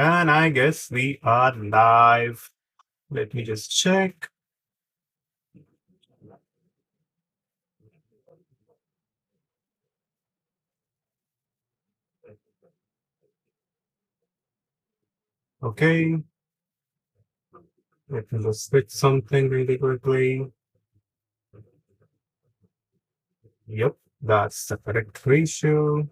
And I guess we are live. Let me just check. Okay. Let me just switch something really quickly. Yep, that's the correct ratio.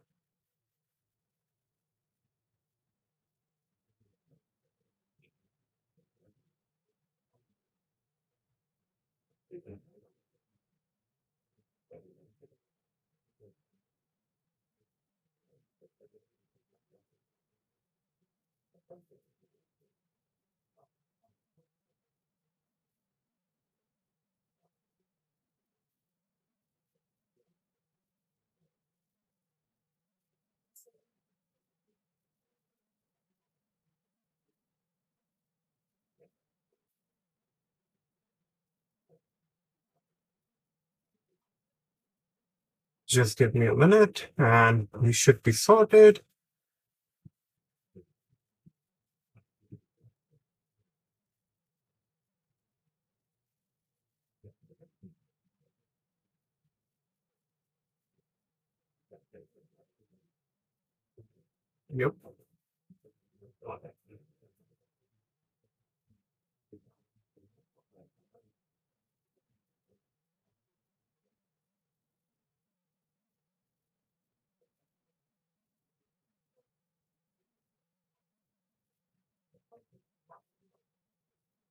Just give me a minute and we should be sorted. Yep.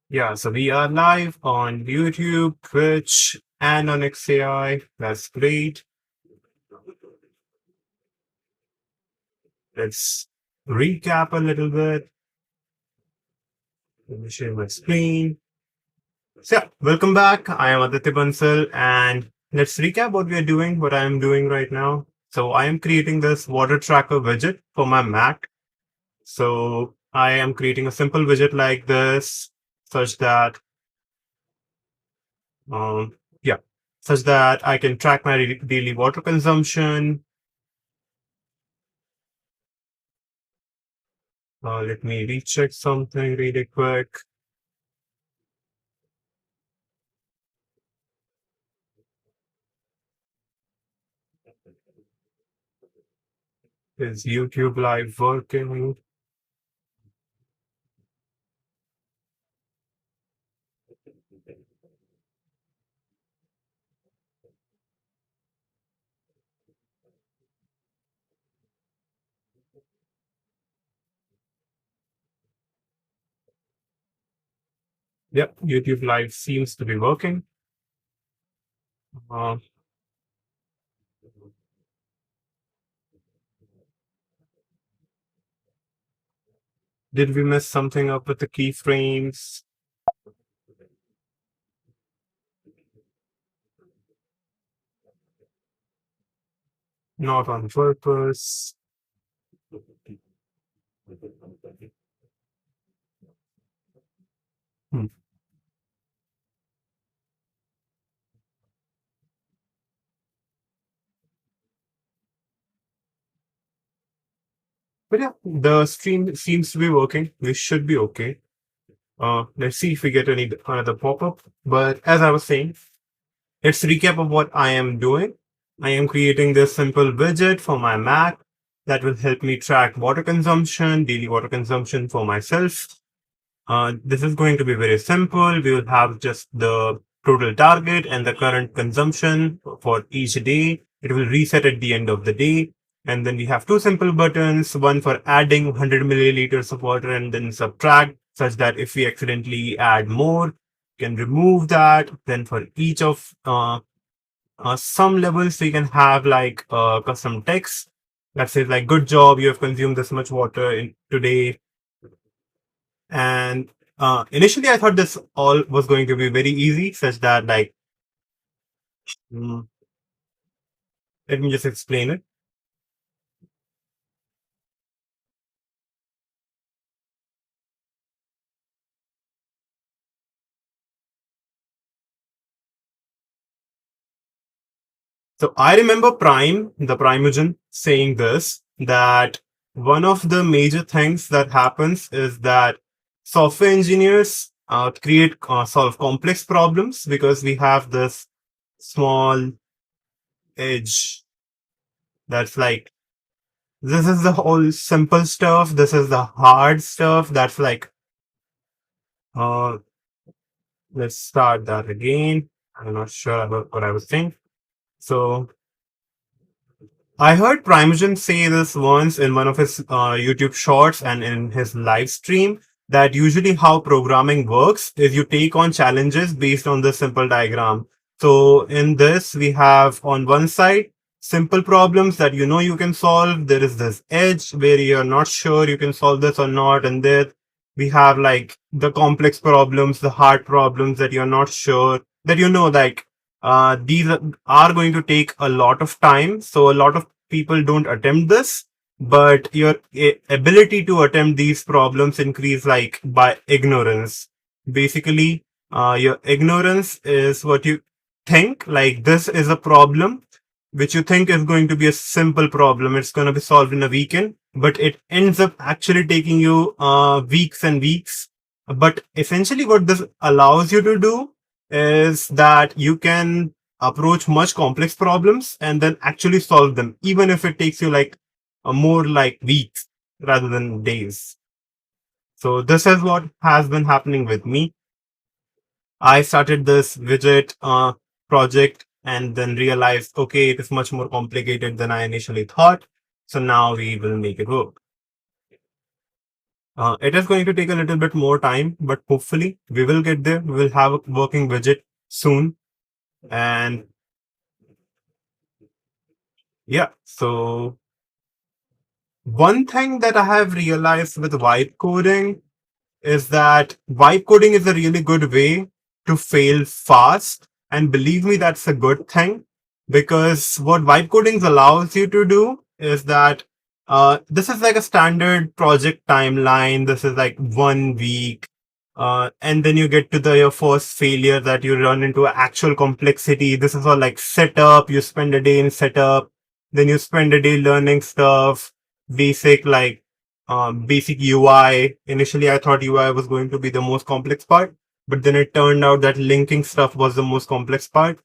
Yeah, so we are live on YouTube, Twitch, and on XAI. That's great. Let's recap a little bit. Let me share my screen. So, yeah, welcome back. I am Aditya Bansal, and let's recap what we are doing, what I am doing right now. So, I am creating this water tracker widget for my Mac. So, I am creating a simple widget like this, such that, um, yeah, such that I can track my daily water consumption. Let me recheck something really quick. Is YouTube Live working? Yep, YouTube Live seems to be working. Uh, did we mess something up with the keyframes? Not on purpose. Hmm. But yeah, the stream seems to be working. We should be okay. Let's see if we get any another pop-up. But as I was saying, let's recap of what I am doing. I am creating this simple widget for my Mac that will help me track water consumption, daily water consumption for myself. This is going to be very simple. We will have just the total target and the current consumption for each day. It will reset at the end of the day. And then we have two simple buttons, one for adding 100 milliliters of water and then subtract, such that if we accidentally add more, can remove that. Then for each of some levels, we can have like custom text that says like, good job, you have consumed this much water in today. And initially, I thought this all was going to be very easy, such that like, mm, let me just explain it. So I remember Prime, the Primogen, saying this that one of the major things that happens is that software engineers create solve complex problems because we have this small edge that's like this is the whole simple stuff. This is the hard stuff. That's like uh, let's start that again. I'm not sure about what I was saying. So I heard Primogen say this once in one of his YouTube shorts and in his live stream that usually how programming works is you take on challenges based on the simple diagram. So in this, we have on one side simple problems that you know you can solve. There is this edge where you're not sure you can solve this or not. And then we have like the complex problems, the hard problems that you're not sure that you know like these are going to take a lot of time. So a lot of people don't attempt this, but your ability to attempt these problems increase like by ignorance. Basically, your ignorance is what you think like this is a problem which you think is going to be a simple problem. It's going to be solved in a weekend, but it ends up actually taking you weeks and weeks. But essentially, what this allows you to do is that you can approach much complex problems and then actually solve them, even if it takes you like a more like weeks rather than days. So this is what has been happening with me. I started this widget project and then realized, okay, it is much more complicated than I initially thought. So now we will make it work. It is going to take a little bit more time, but hopefully we will get there. We will have a working widget soon. And yeah, so one thing that I have realized with vibe coding is that vibe coding is a really good way to fail fast. And believe me, that's a good thing because what vibe coding allows you to do is that this is like a standard project timeline. This is like 1 week. And then you get to your first failure that you run into actual complexity. This is all like setup. You spend a day in setup. Then you spend a day learning stuff, basic like basic UI. Initially, I thought UI was going to be the most complex part, but then it turned out that linking stuff was the most complex part.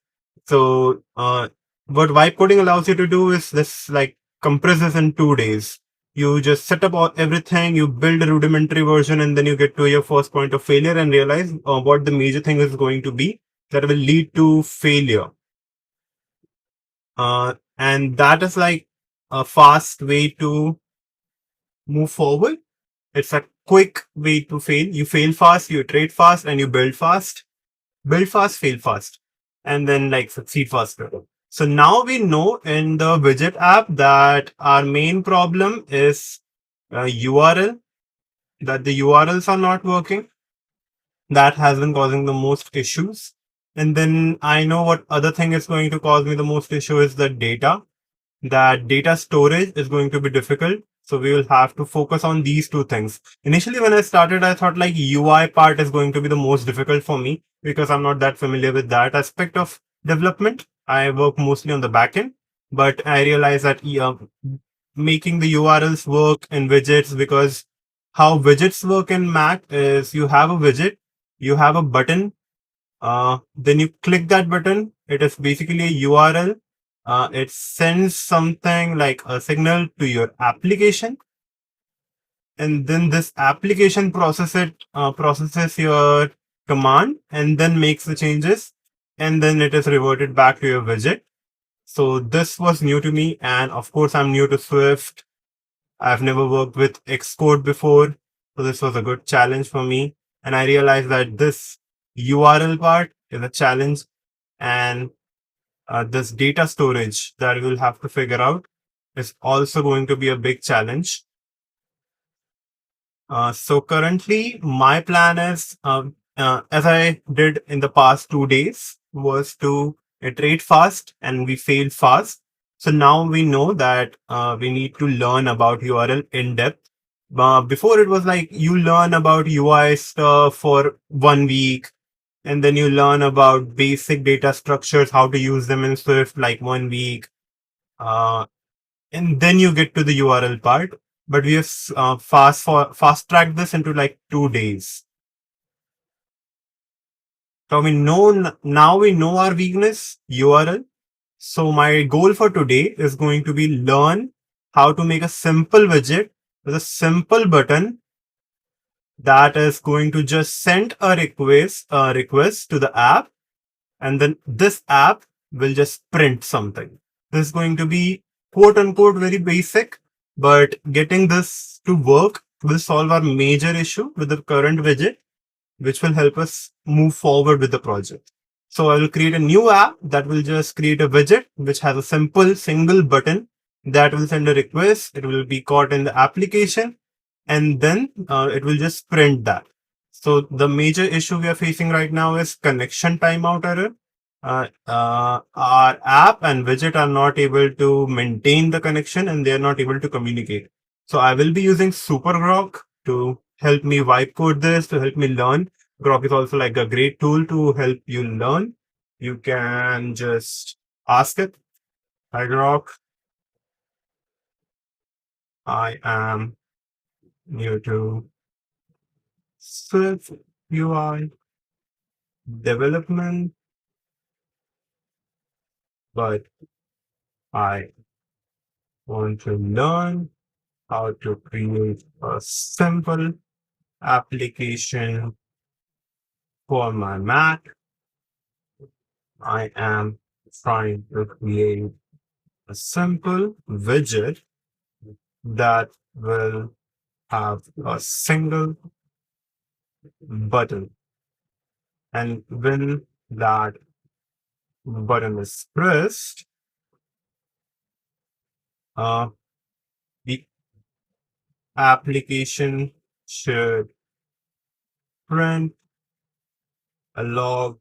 So, what vibe coding allows you to do is this like compresses in 2 days. You just set up everything, you build a rudimentary version, and then you get to your first point of failure and realize what the major thing is going to be that will lead to failure. And that is like a fast way to move forward. It's a quick way to fail. You fail fast, you iterate fast, and you build fast. Build fast, fail fast, and then like succeed faster. So now we know in the widget app that our main problem is URL, that the URLs are not working. That has been causing the most issues. And then I know what other thing is going to cause me the most issue is the data. That data storage is going to be difficult. So we will have to focus on these two things. Initially, when I started, I thought like UI part is going to be the most difficult for me because I'm not that familiar with that aspect of development. I work mostly on the backend, but I realized that making the URLs work in widgets, because how widgets work in Mac is you have a widget, you have a button, then you click that button. It is basically a URL. It sends something like a signal to your application, and then this application processes your command and then makes the changes, and then it is reverted back to your widget. So this was new to me, and of course I'm new to Swift. I've never worked with Xcode before, so this was a good challenge for me. And I realized that this URL part is a challenge, and this data storage that we'll have to figure out is also going to be a big challenge. So currently, my plan is, as I did in the past 2 days, was to iterate fast and we failed fast. So now we know that we need to learn about URL in depth. Before it was like you learn about UI stuff for 1 week, and then you learn about basic data structures, how to use them in Swift like 1 week. And then you get to the URL part. but we have fast tracked this into like 2 days. So now we know our weakness URL. So my goal for today is going to be learn how to make a simple widget with a simple button that is going to just send a request to the app, and then this app will just print something. This is going to be quote unquote very basic, but getting this to work will solve our major issue with the current widget, which will help us move forward with the project. So I will create a new app that will just create a widget which has a simple single button that will send a request. It will be caught in the application, and then it will just print that. So the major issue we are facing right now is connection timeout error. Our app and widget are not able to maintain the connection and they are not able to communicate. So I will be using SuperGrok to help me wipe code this, to help me learn. Grok is also like a great tool to help you learn. You can just ask it, hi Grok, I am new to Swift UI development, but I want to learn how to create a simple application for my Mac. I am trying to create a simple widget that will have a single button. And when that button is pressed, uh, the application should print a log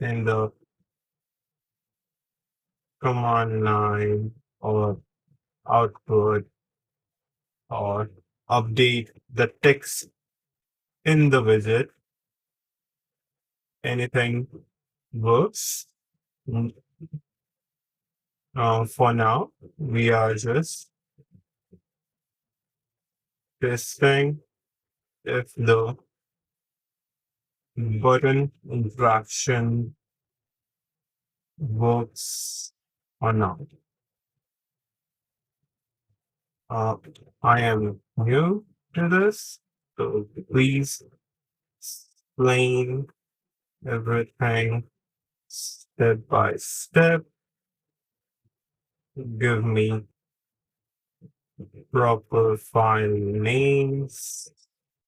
in the command line or output or update the text in the widget. Anything works. For now, we are just testing if the button interaction works or not. Uh, I am new to this, so please explain everything step by step. Give me proper file names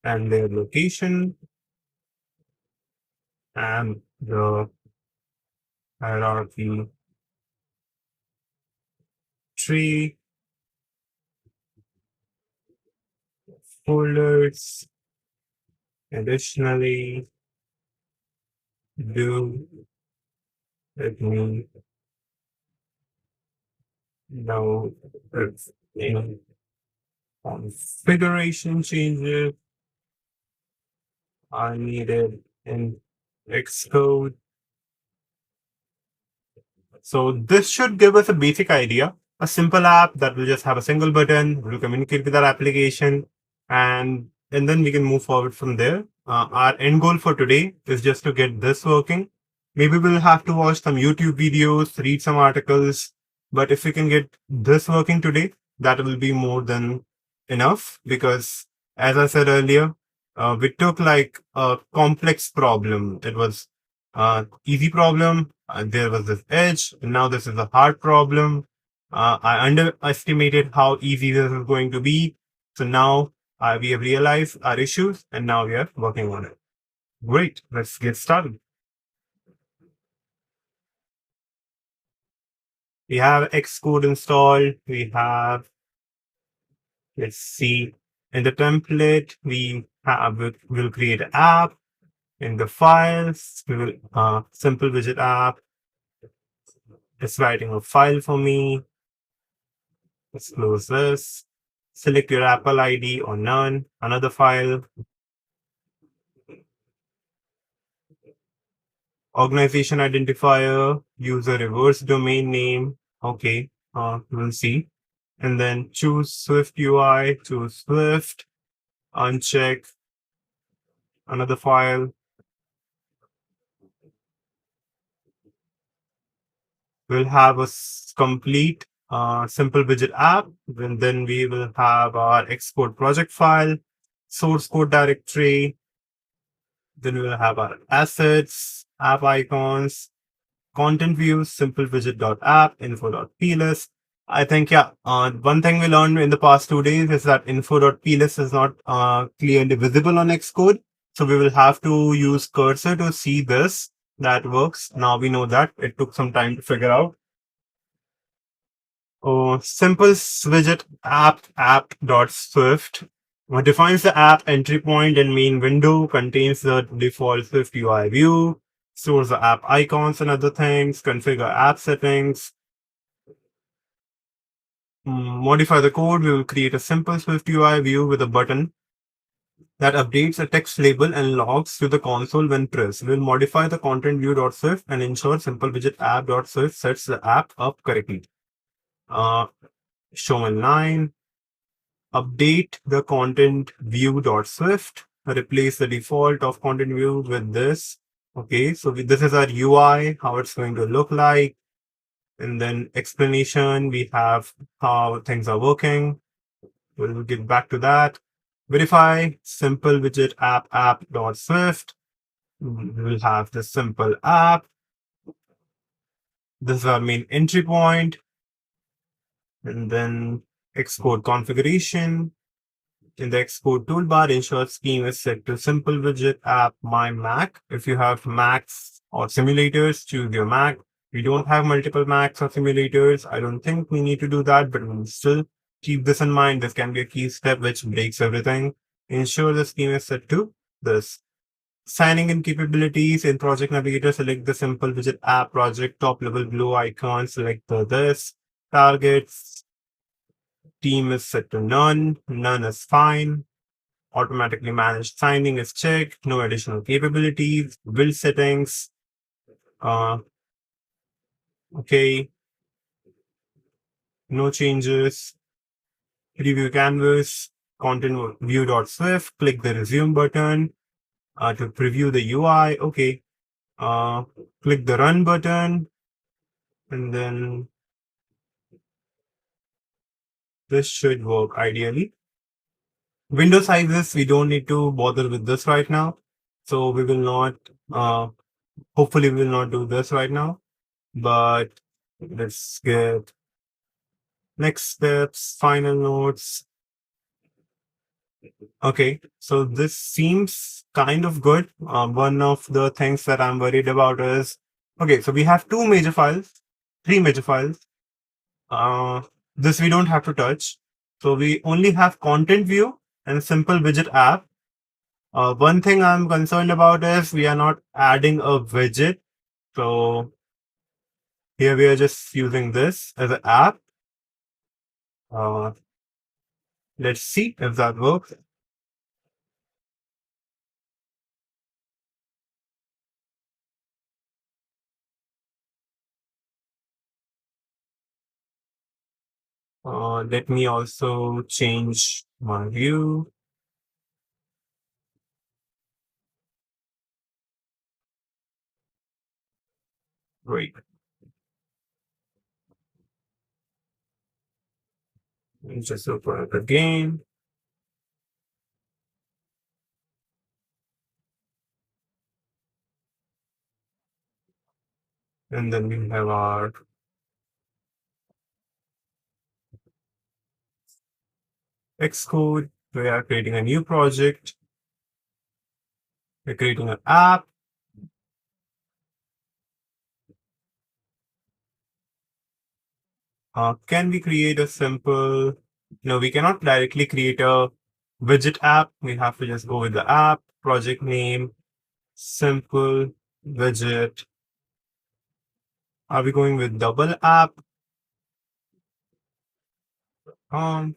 and their location and the hierarchy tree, folders. Additionally, do let me know if any configuration changes are needed in Xcode. So this should give us a basic idea. A simple app that will just have a single button, will communicate with our application, and then we can move forward from there. Our end goal for today is just to get this working. Maybe we'll have to watch some YouTube videos, read some articles, but if we can get this working today, that will be more than enough because, as I said earlier, we took like a complex problem. It was easy problem. There was this edge. And now this is a hard problem. I underestimated how easy this is going to be. So now we have realized our issues and now we are working on it. Great. Let's get started. We have Xcode installed. We have, let's see, in the template, we'll create an app. In the files, we will simple widget app. It's writing a file for me. Let's close this. Select your Apple ID or none. Another file. Organization identifier. User reverse domain name. Okay. We'll see. and then choose Swift UI, choose Swift, uncheck another file. We'll have a complete simple widget app. And then we will have our Xcode project file, source code directory. Then we'll have our assets, app icons, content views, simple widget.app, info.plist. I think, yeah, one thing we learned in the past 2 days is that info.plist is not clearly visible on Xcode. So we will have to use cursor to see this. That works. Now we know that. It took some time to figure out. Oh, simple widget app.swift defines the app entry point and main window, contains the default Swift UI view, stores the app icons and other things, configure app settings, modify the code. We will create a simple Swift UI view with a button that updates a text label and logs to the console when pressed. We'll modify the content view.swift and ensure simple widget app.swift sets the app up correctly. Show in line. Update the content view.swift, replace the default of content view with this. Okay, so this is our UI, how it's going to look like. And then explanation, we have how things are working. We'll get back to that. Verify simple widget app.swift. We'll have the simple app. This is our main entry point. And then Xcode configuration. In the Xcode toolbar, ensure scheme is set to simple widget app my Mac. If you have Macs or simulators, choose your Mac. We don't have multiple Macs or simulators. I don't think we need to do that, but we'll still keep this in mind. This can be a key step which breaks everything. Ensure the scheme is set to this. Signing in capabilities in Project Navigator, select the simple widget app project, top level blue icon, select the this. Targets, team is set to none. None is fine. Automatically managed signing is checked. No additional capabilities. Build settings. Uh, okay. No changes. Preview canvas. Content view.swift. Click the resume button to preview the UI. Okay. Uh, click the run button. And then this should work ideally. Window sizes, we don't need to bother with this right now. So we will not, hopefully we will not do this right now. But let's get next steps, final notes. Okay, so this seems kind of good. One of the things that I'm worried about is, okay, so we have three major files. Uh, this we don't have to touch. So we only have content view and simple widget app. One thing I'm concerned about is we are not adding a widget. So here we are just using this as an app. Uh, let's see if that works. Let me also change my view. Great. Let me just open it again. And then we have our Xcode. We are creating a new project. We're creating an app. Can we create a simple, no, we cannot directly create a widget app. We have to just go with the app, project name, simple widget. Are we going with double app? Um,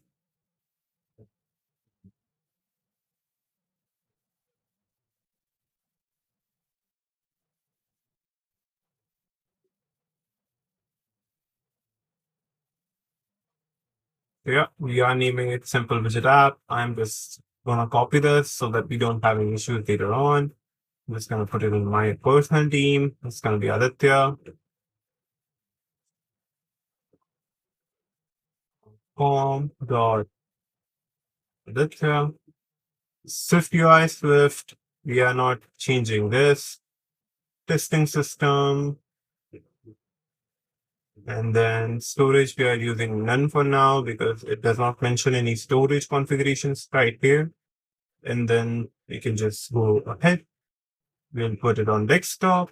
Yeah, we are naming it simple widget app. I'm just gonna copy this so that we don't have any issues later on. I'm just gonna put it in my personal team. It's gonna be Aditya. Form dot Aditya. Swift UI Swift. We are not changing this. Testing system. And then storage, we are using none for now because it does not mention any storage configurations right here. And then we can just go ahead. We'll put it on desktop.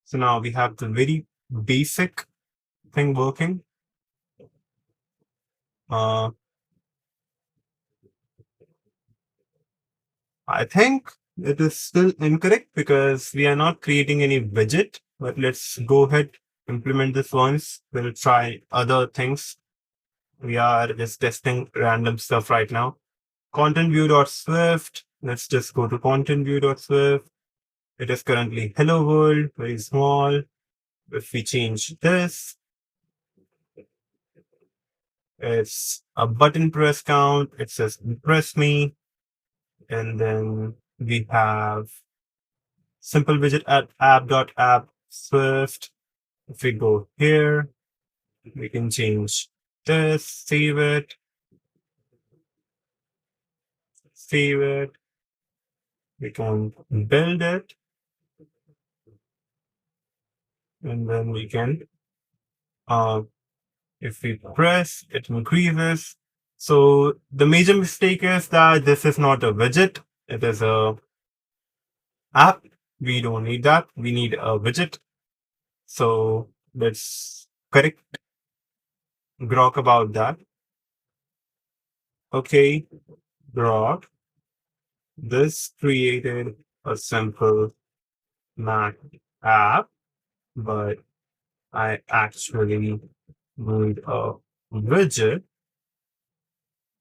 So now we have the very basic thing working. Uh, I think it is still incorrect because we are not creating any widget, but let's go ahead, implement this once. We'll try other things. We are just testing random stuff right now. Content view.swift. Let's just go to content view.swift. It is currently hello world, very small. If we change this, it's a button press count. It says impress me. And then we have simple widget at app.app Swift. If we go here, we can change this, save it. We can build it, and then we can, if we press, it increases. So the major mistake is that this is not a widget. It is a app. We don't need that. We need a widget. So let's correct Grok about that. Okay, Grok, this created a simple Mac app, but I actually need a widget,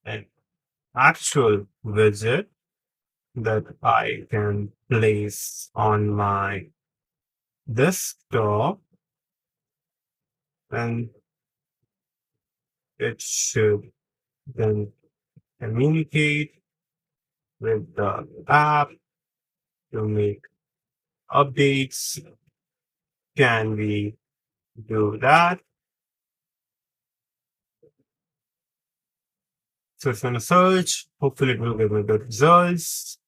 an actual widget that I can place on my desktop, and it should then communicate with the app to make updates. Can we do that? So it's going to search. Hopefully, it will give me good results.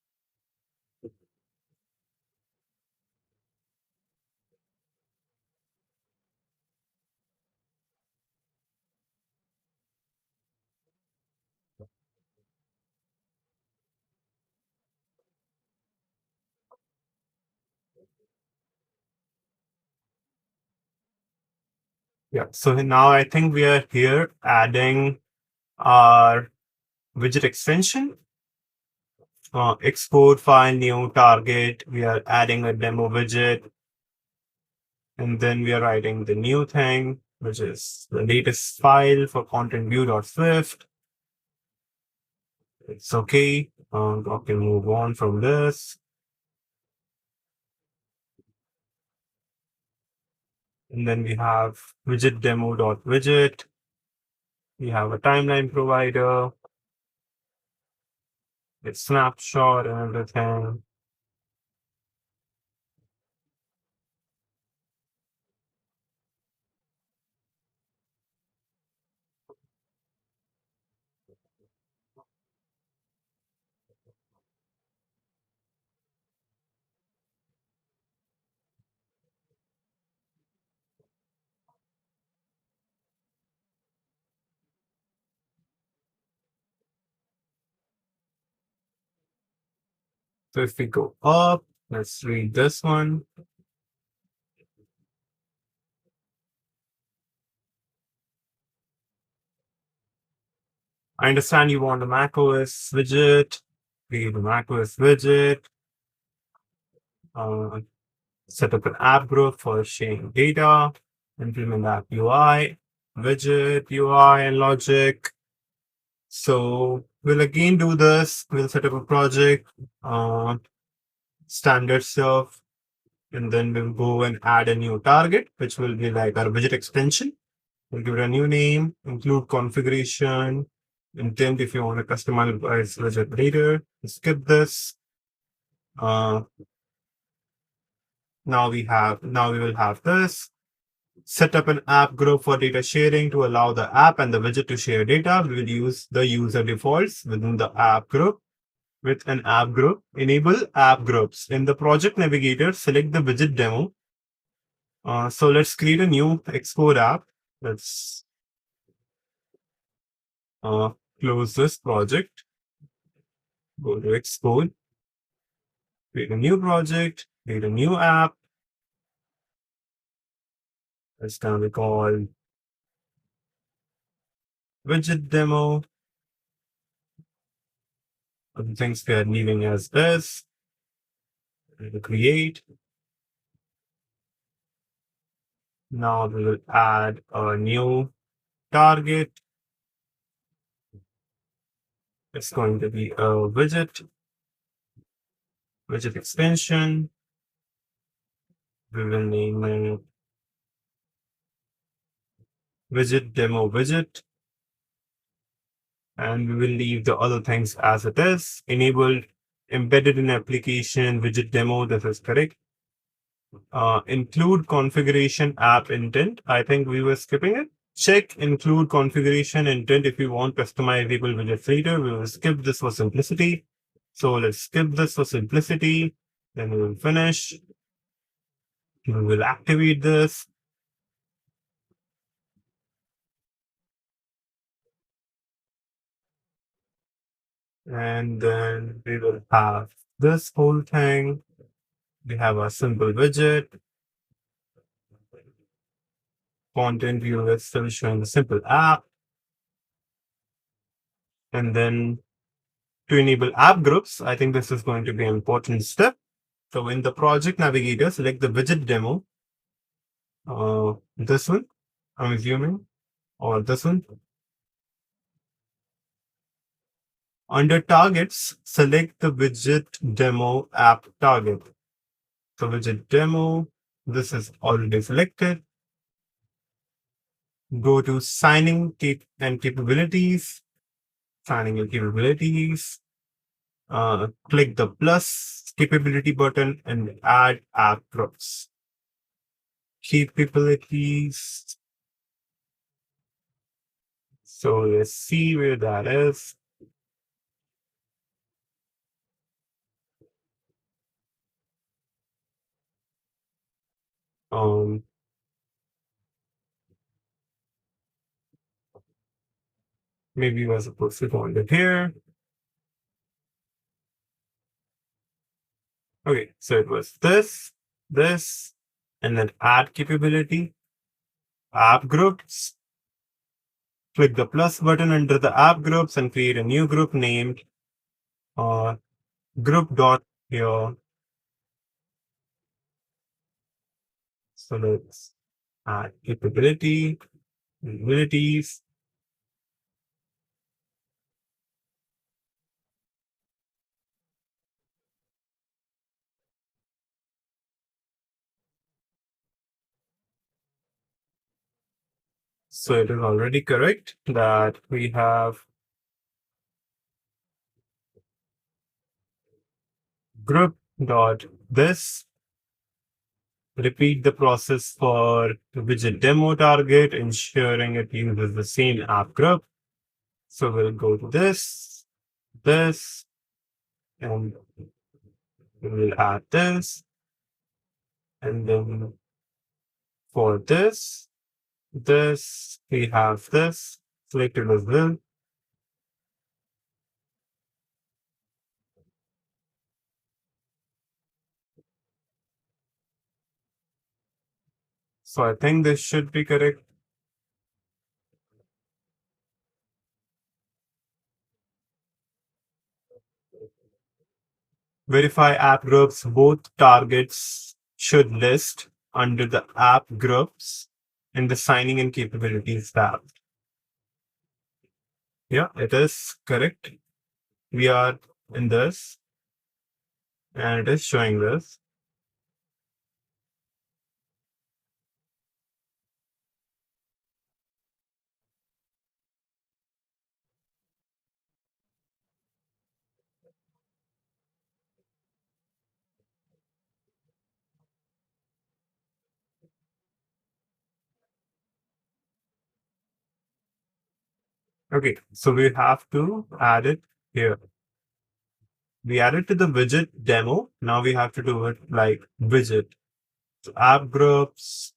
Yeah. So now I think we are here adding our widget extension. Export file, new target. We are adding a demo widget. And then we are writing the new thing, which is the latest file for content view.swift. It's okay. I can move on from this. And then we have widget demo.widget. We have a timeline provider. It's snapshot and everything. So if we go up, let's read this one. I understand you want a macOS widget. Create a macOS widget. Set up an app group for sharing data. Implement app UI, widget UI, and logic. So we'll again do this. We'll set up a project, standard stuff, and then we'll go and add a new target, which will be like our widget extension. We'll give it a new name, include configuration, intent if you want to customize widget later. Skip this. Uh, now we will have this. Set up an app group for data sharing to allow the app and the widget to share data. We will use the user defaults within the app group with an app group. Enable app groups. In the project navigator, select the widget demo. So let's create a new Xcode app. Let's close this project. Go to Xcode, create a new project, create a new app. It's going to be called widget demo. Other things we are leaving as this. Create. Now we will add a new target. It's going to be a widget extension. We will name it widget demo widget. And we will leave the other things as it is. Enabled embedded in application widget demo. This is correct. Include configuration app intent. I think we were skipping it. Check include configuration intent if you want customizable widgets later. We will skip this for simplicity. So let's skip this for simplicity. Then we will finish. We will activate this. And then we will have this whole thing. We have a simple widget. Content view is still showing the simple app. And then to enable app groups, I think this is going to be an important step. So in the project navigator, select the widget demo. This one, I'm assuming, or this one. Under targets, select the widget demo app target. So widget demo, this is already selected. Go to signing and capabilities. Signing and capabilities. Click the plus capability button and add app groups. Capabilities. So let's see where that is. Maybe we're supposed to go under here. Okay, so it was this, and then add capability, app groups. Click the plus button under the app groups and create a new group named group dot here. So let's add capability, abilities. So it is already correct that we have group dot this. Repeat the process for the widget demo target, ensuring it uses the same app group. So we'll go to this, and we'll add this. And then for this, we have this selected as well. So I think this should be correct. Verify app groups. Both targets should list under the app groups in the signing and capabilities tab. Yeah, it is correct. We are in this, and it is showing this. Okay, so we have to add it here. We added to the widget demo. Now we have to do it like widget. So app groups,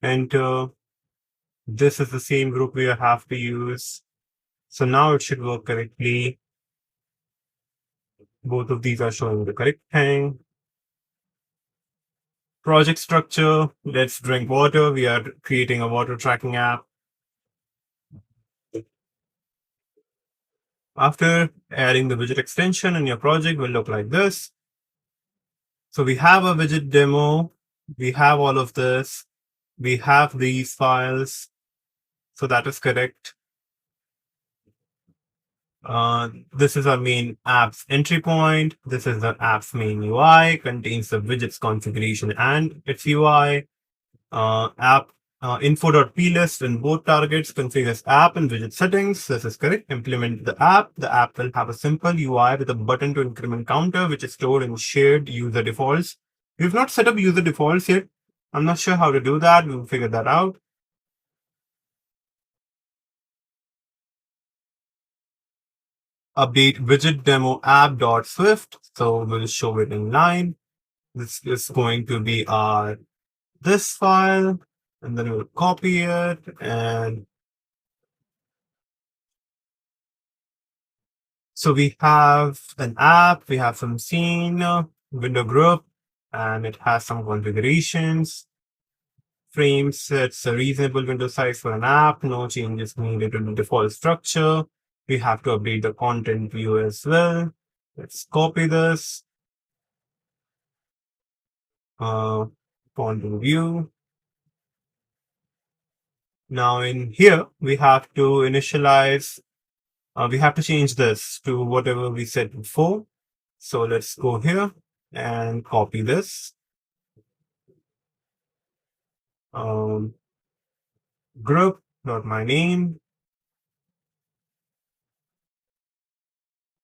enter. This is the same group we have to use. So now it should work correctly. Both of these are showing the correct thing. Project structure. Let's drink water. We are creating a water tracking app. After adding the widget extension in your project will look like this. So we have a widget demo. We have all of this. We have these files. So that is correct. This is our main app's entry point. This is the app's main UI, contains the widget's configuration and its UI. App info.plist in both targets configures app and widget settings. This is correct. Implement the app. The app will have a simple UI with a button to increment counter, which is stored in shared user defaults. We've not set up user defaults yet. I'm not sure how to do that. We'll figure that out. Update widget demo app.swift. So we'll show it in line. This is going to be our this file, and then we'll copy it and so we have an app, we have some scene, window group, and it has some configurations. Frame sets a reasonable window size for an app, no changes needed to the default structure. We have to update the content view as well. Let's copy this. Content view. Now in here, we have to initialize, we have to change this to whatever we said before. So let's go here and copy this. Group, not my name,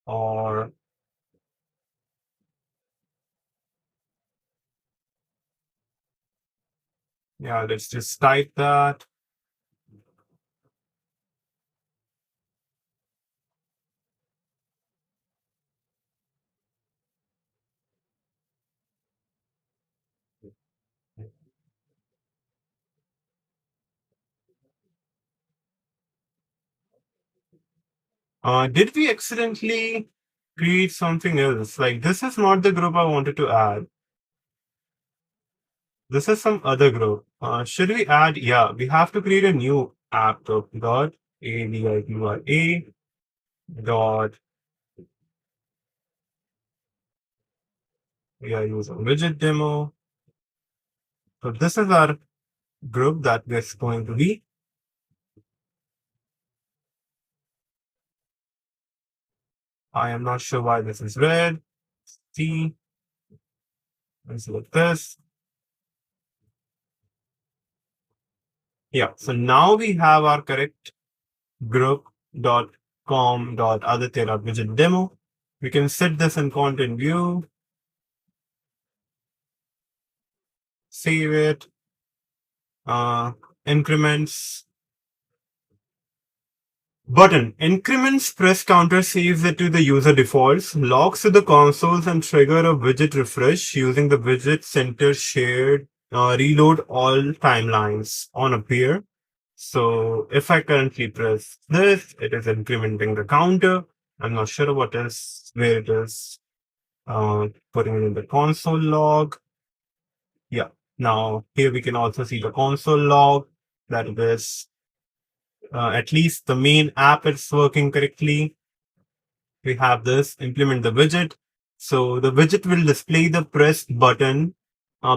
or yeah, let's just type that. Did we accidentally create something else? Like this is not the group I wanted to add. This is some other group. Should we add? Yeah, we have to create a new app group dot a dot we are using widget demo. So this is our group that is going to be. I am not sure why this is red. See, let's look at this. Yeah, so now we have our correct group.com.aditya.widget demo. We can set this in content view, save it, increments, button. Increments press counter saves it to the user defaults, logs to the consoles and trigger a widget refresh using the widget center shared reload all timelines on appear. So if I currently press this, it is incrementing the counter. I'm not sure what is where it is. Putting it in the console log. Yeah. Now here we can also see the console log that it is at least the main app is working correctly. We have this implement the widget. So the widget will display the press button,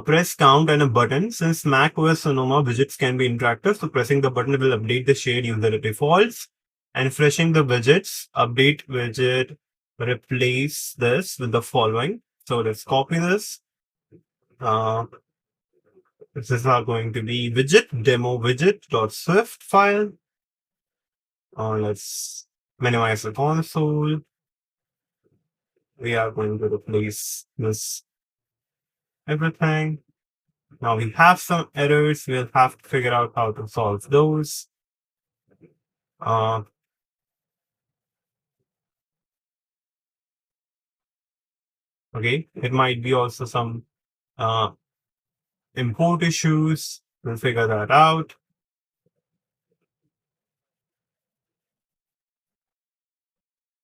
press count and a button. Since Mac OS Sonoma widgets can be interactive, so pressing the button will update the shared user defaults. And refreshing the widgets, update widget, replace this with the following. So let's copy this. This is now going to be widget demo widget.swift file. Let's minimize the console. We are going to replace this everything. Now we have some errors. We'll have to figure out how to solve those. Okay, it might be also some uh, import issues. We'll figure that out.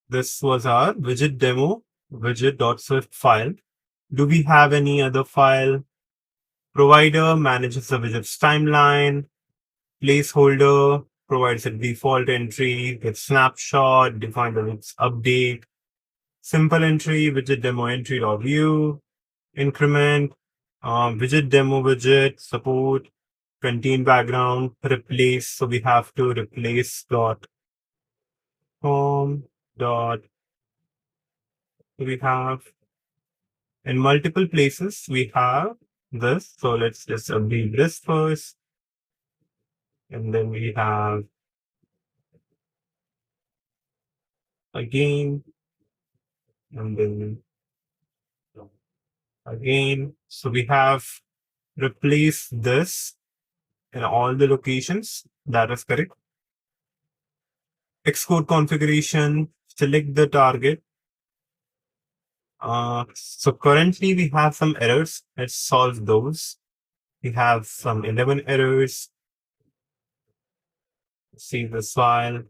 This was our widget demo, widget.swift file. Do we have any other file? Provider manages the widget's timeline. Placeholder provides a default entry with snapshot, define the widget's update. Simple entry, widget demo entry dot view. Increment, widget demo widget, support, contain background, replace. So we have to replace dot home dot. We have in multiple places we have this. So let's just update this first. And then we have again, and then again. So we have replaced this in all the locations. That is correct. Xcode configuration, select the target. So currently we have some errors. Let's solve those. We have some 11 errors. Save this file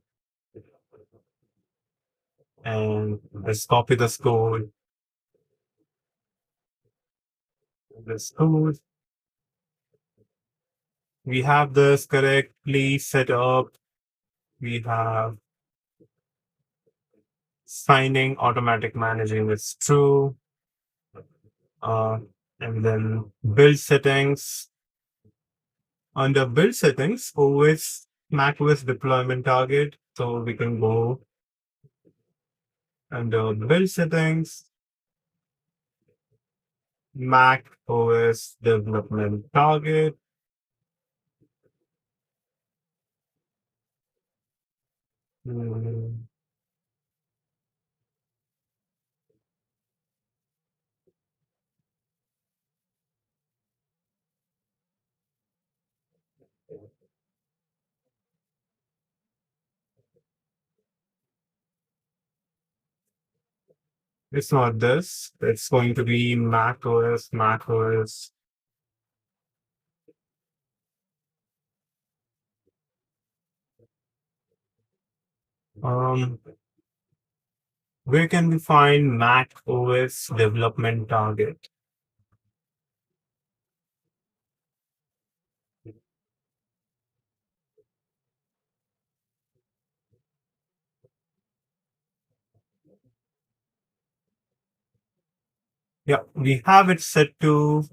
and let's copy this code. This code. We have this correctly set up. We have signing automatic managing is true. Uh, and then build settings. Under build settings, OS macOS deployment target. So we can go under build settings, Mac OS development target. Hmm, It's not this. It's going to be Mac OS, Mac OS. Um, where can we find Mac OS development target? Yeah, we have it set to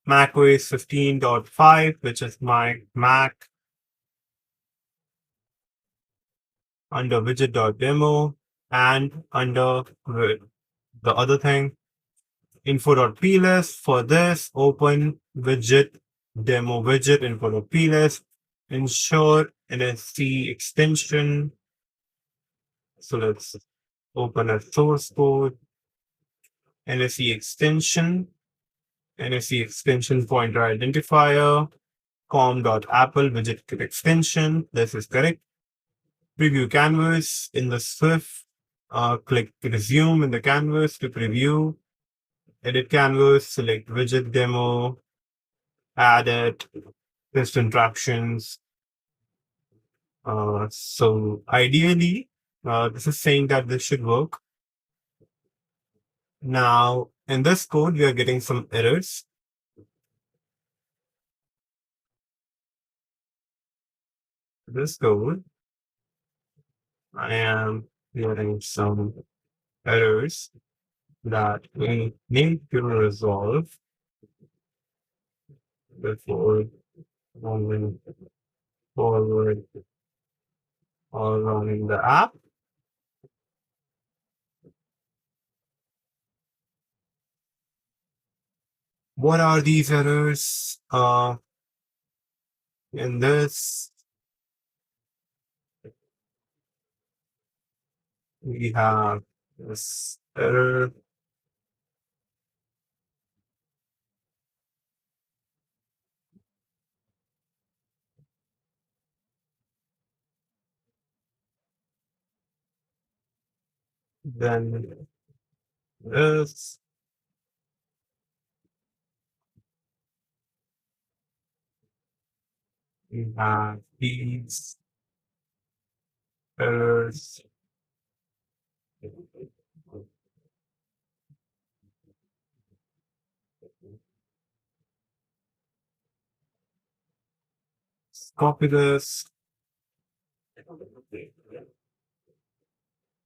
Mac OS 15.5, which is my Mac under widget.demo and under the other thing, info.plist. For this, open widget demo widget info.plist. Ensure NSC extension. So let's open a source code, NSC extension, NSC extension pointer identifier, com.apple widget extension. This is correct. Preview canvas in the Swift. Click resume in the canvas to preview. Edit canvas, select widget demo, add it, test interactions. So ideally, this is saying that this should work. Now, in this code, we are getting some errors. This code, I am getting some errors that we need to resolve before moving forward or running the app. What are these errors? In this, we have this error. Then this, We have these errors. Copy this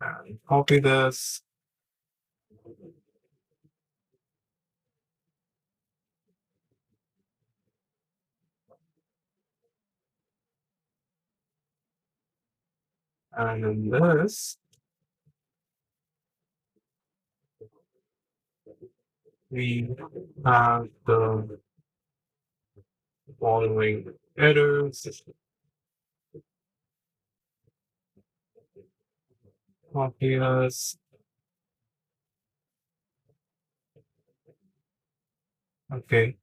and copy this. And in this, we have the following errors. Copy this. Okay.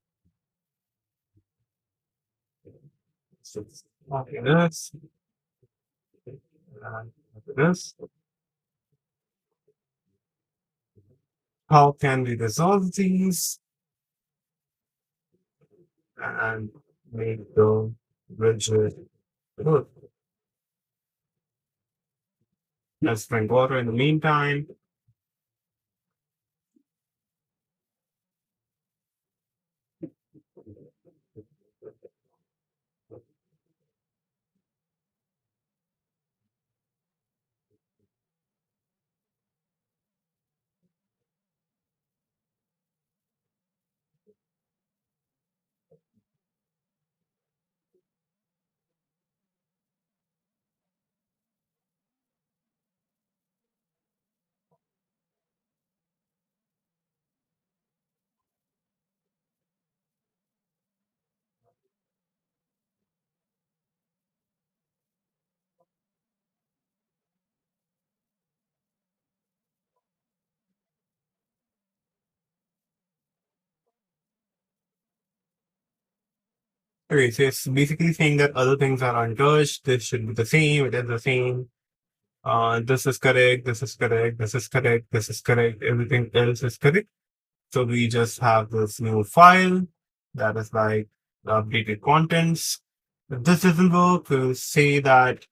So copy this and copy this. How can we resolve these and make the widget good? Let's drink water in the meantime. Okay, so it's basically saying that other things are untouched. This should be the same. It is the same. This is correct. This is correct. This is correct. This is correct. Everything else is correct. So we just have this new file that is like the updated contents. If this doesn't work, we'll say that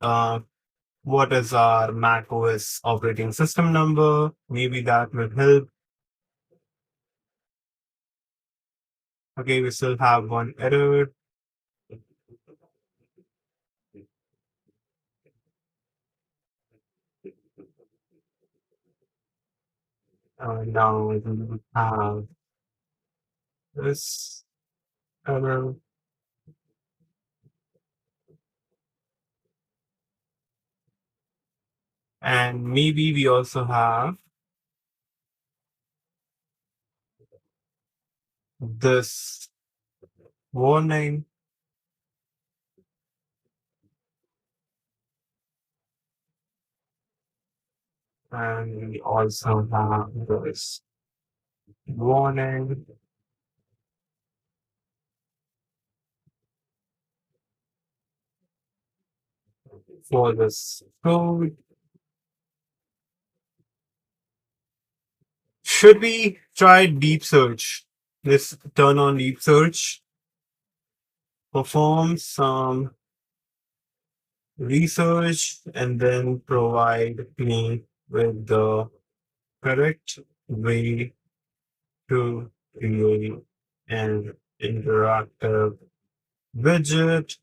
what is our Mac OS operating system number? Maybe that will help. Okay, we still have one error. Now we have this error. And maybe we also have this warning. And we also have this warning. For this code. Should we try deep search? Let's turn on deep search. Perform some research and then provide me with the correct way to create an interactive widget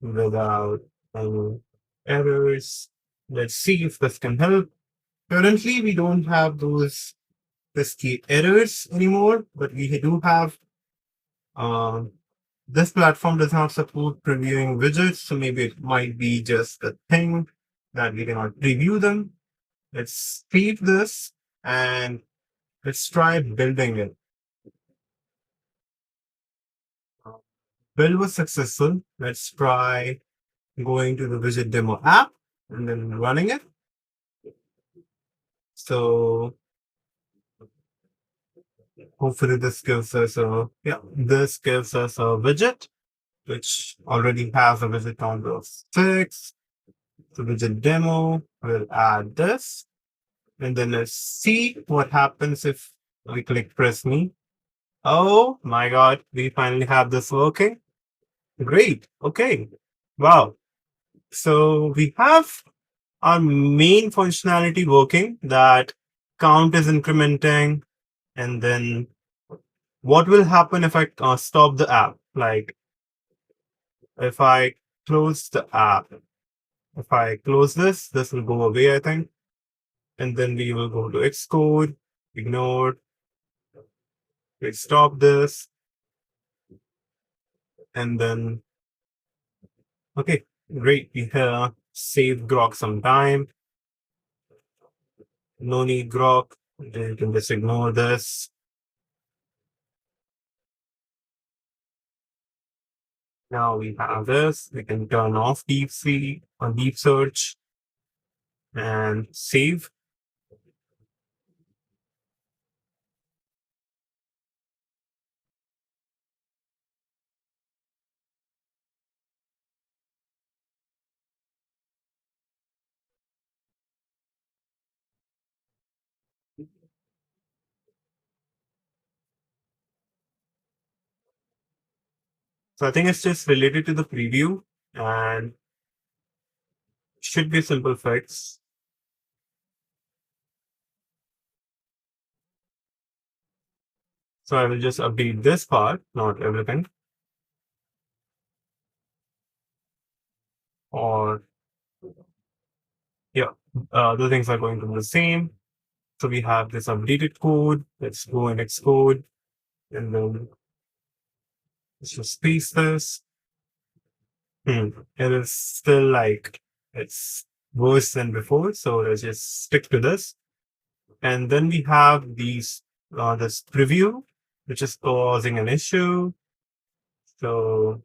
without any errors. Let's see if this can help. Currently, we don't have those pesky errors anymore, but we do have this platform does not support previewing widgets, so maybe it might be just a thing that we cannot preview them. Let's save this and let's try building it. Build was successful. Let's try going to the widget demo app and then running it. So hopefully this gives us a widget which already has a widget counter of 6. So widget demo, we'll add this. And then let's see what happens if we click press me. Oh my god, we finally have this working. Great. Okay. Wow. So we have our main functionality working, that count is incrementing, and then what will happen if I stop the app? Like if I close the app, if I close this will go away, I think. And then we will go to Xcode, ignore, we stop this, and then, okay, great. We have saved Grok some time. No need Grok. You can just ignore this. Now we have this. We can turn off deep see or deep search and save. So I think it's just related to the preview and should be a simple fix. So I will just update this part, not everything. Or yeah, the things are going to be the same. So we have this updated code. Let's go in Xcode and then let's just paste this. It is still like it's worse than before. So let's just stick to this. And then we have this preview, which is causing an issue. So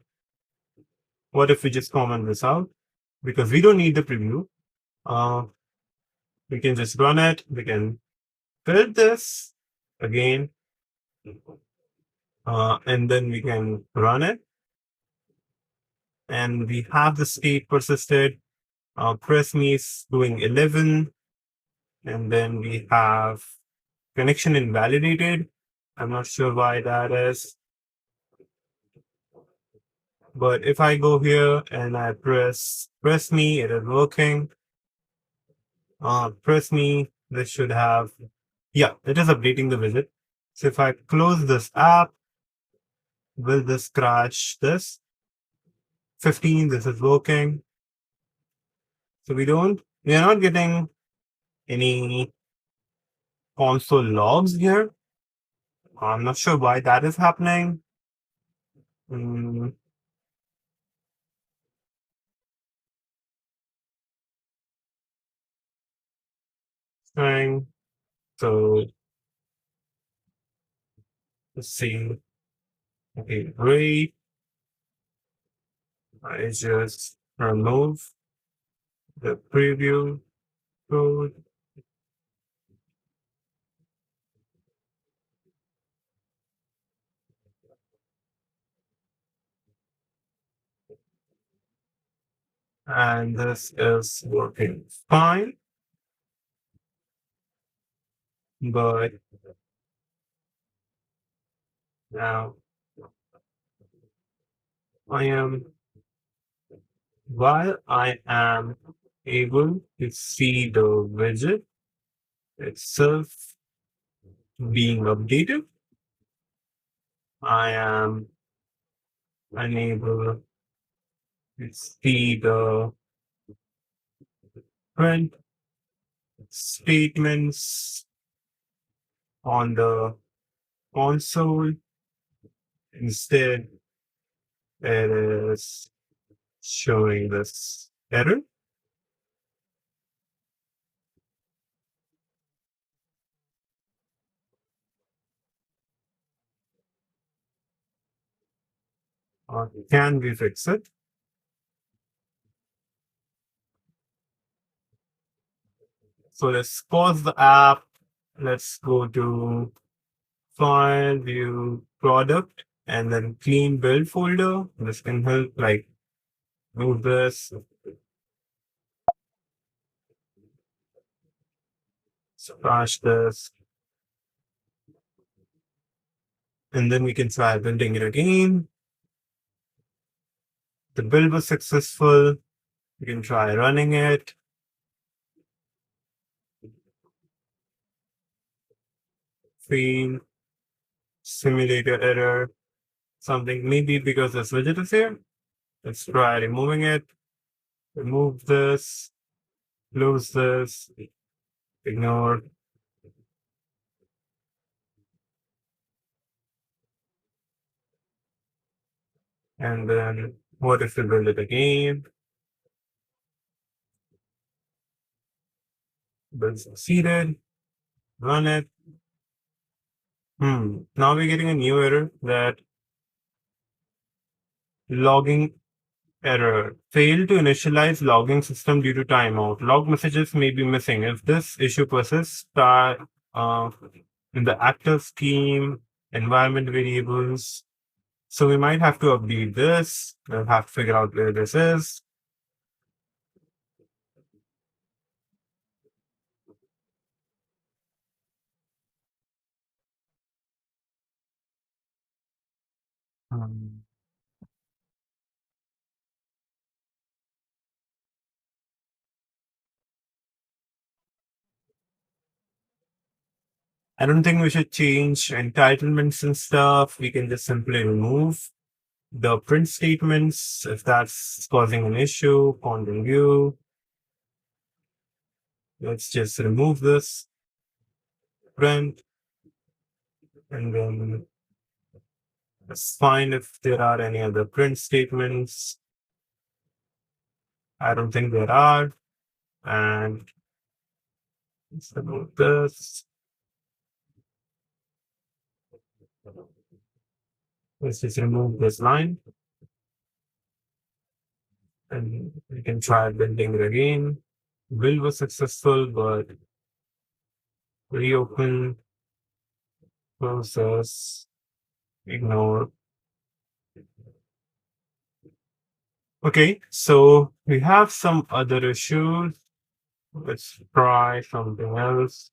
what if we just comment this out? Because we don't need the preview. Uh, we can just run it. We can build this again, and then we can run it. And we have the state persisted. Press me is doing 11. And then we have connection invalidated. I'm not sure why that is. But if I go here and I press me, it is working. Press me, this should have, yeah, it is updating the widget. So if I close this app, will this crash this? 15, this is working. So we are not getting any console logs here. I'm not sure why that is happening. Mm, String. So let's see. Okay, great. I just remove the preview code. And this is working fine. But now I am, while I am able to see the widget itself being updated, I am unable to see the print statements on the console. Instead, it is showing this error. Can we fix it? So let's pause the app. Let's go to File, View, Product, and then Clean Build folder. This can help, like, move this, splash this, and then we can try building it again. the build was successful. You can try running it. Fail, simulator error, something maybe because this widget is here. Let's try removing it. Remove this, close this, ignore. And then what if we build it again? Build succeeded, run it. Now we're getting a new error that logging error. Failed to initialize logging system due to timeout. Log messages may be missing. If this issue persists, start in the active scheme, environment variables. So we might have to update this. We'll have to figure out where this is. Um, I don't think we should change entitlements and stuff. We can just simply remove the print statements if that's causing an issue. Content view. Let's just remove this print, and then it's fine if there are any other print statements. I don't think there are. And let's remove this. Let's just remove this line. And we can try building it again. Build was successful, but reopen, process, ignore. Okay, so we have some other issues. Let's try something else.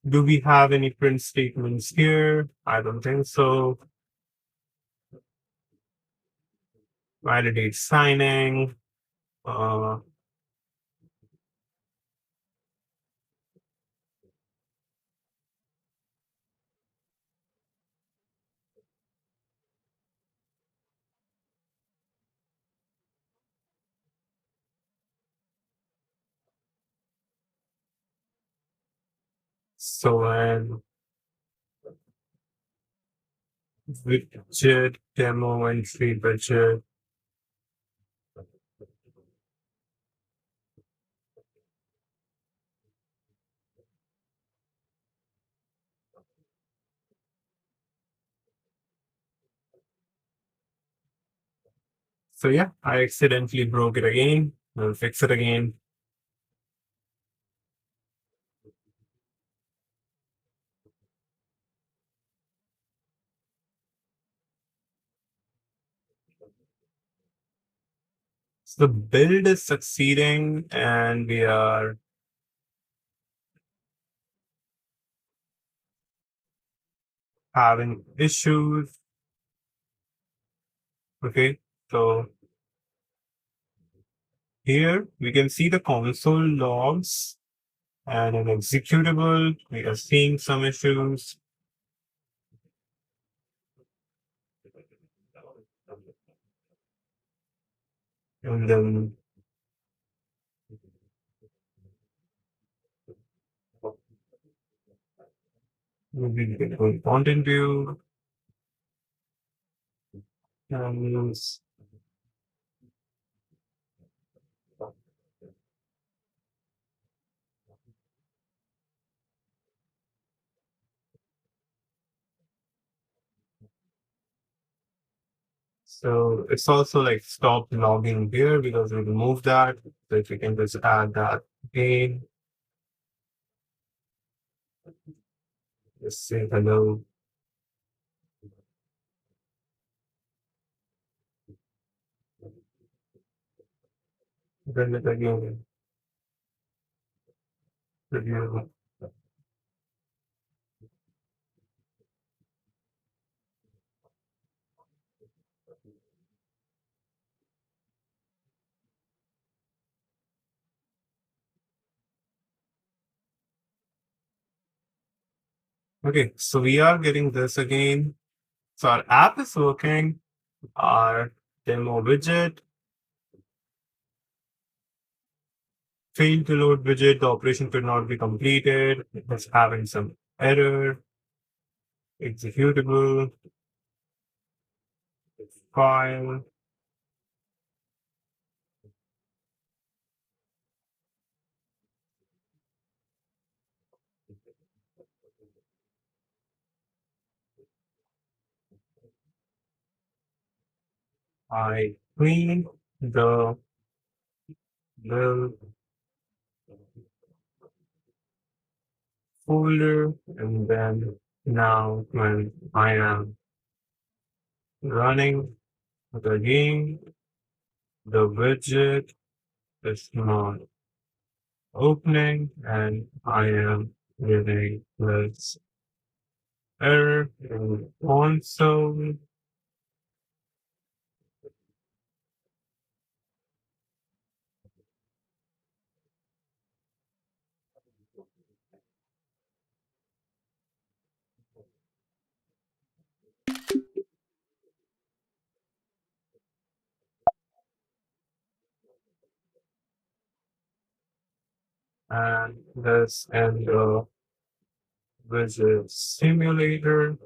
Do we have any print statements here? I don't think so. Validate signing. Uh, so and widget demo entry budget. So yeah, I accidentally broke it again. I'll fix it again. So the build is succeeding and we are having issues. Okay, so here we can see the console logs and an executable. We are seeing some issues. And then maybe we can go in content view. And so it's also like stop logging here because we removed that. So if we can just add that again, just say hello. Run it again. Review. Okay, so we are getting this again. So our app is working. Our demo widget failed to load widget. The operation could not be completed. It was having some error. Executable file. I clean the build folder, and then now when I am running the game, the widget is not opening, and I am getting this error in console. And this and the widget simulator.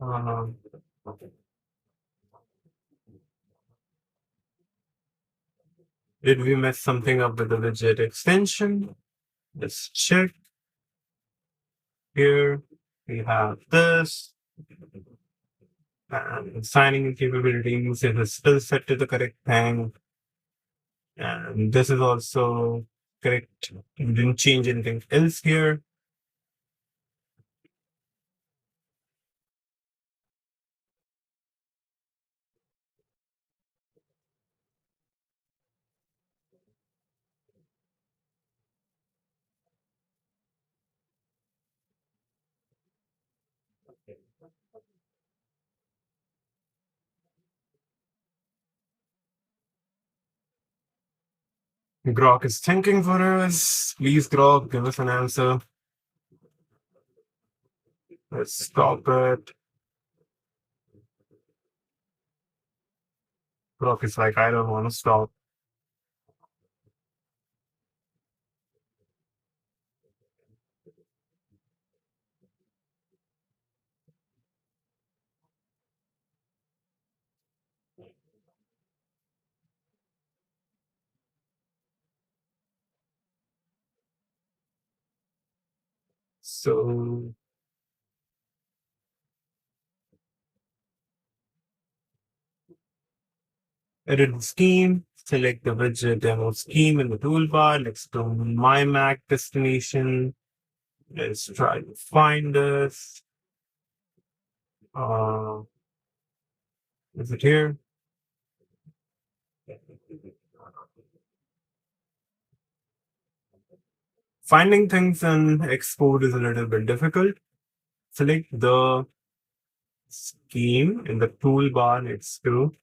Um, did we mess something up with the widget extension? Let's check. Here we have this. And signing capabilities, it is still set to the correct thing. And this is also correct. We didn't change anything else here. Grok is thinking for us. Please, Grok, give us an answer. Let's stop it. Grok is like, I don't want to stop. So edit the scheme, select the widget demo scheme in the toolbar next to my Mac destination. Let's try to find this. Is it here? Finding things in export is a little bit difficult. Select the scheme in the toolbar next to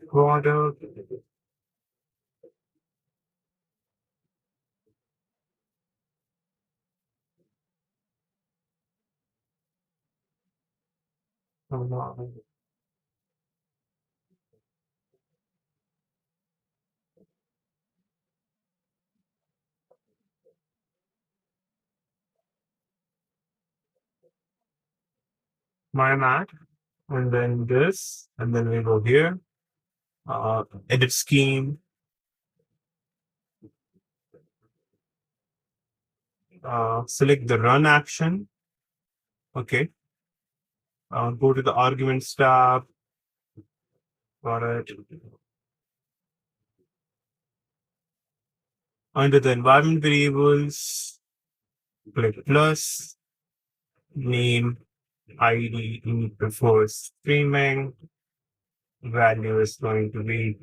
product. My Mac, and then this, and then we go here. Edit scheme. Select the run action. Okay. Go to the arguments tab. Got it. Under the environment variables, click plus, name ID before streaming. Value is going to be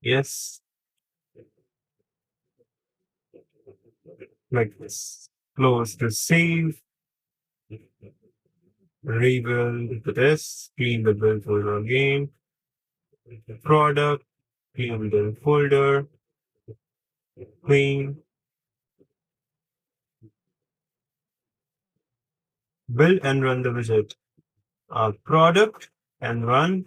yes, like this. Close to save, rebuild this, clean the build folder again, product, clean the folder, clean, build and run the widget. Product and run.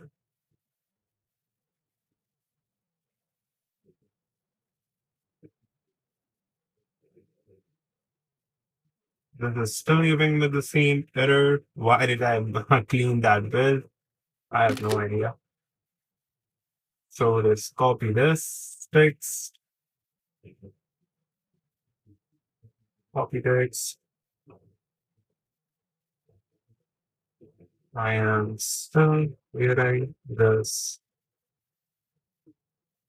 This is still giving me the same error. Why did I clean that build? I have no idea. So let's copy this text, copy text. I am still hearing this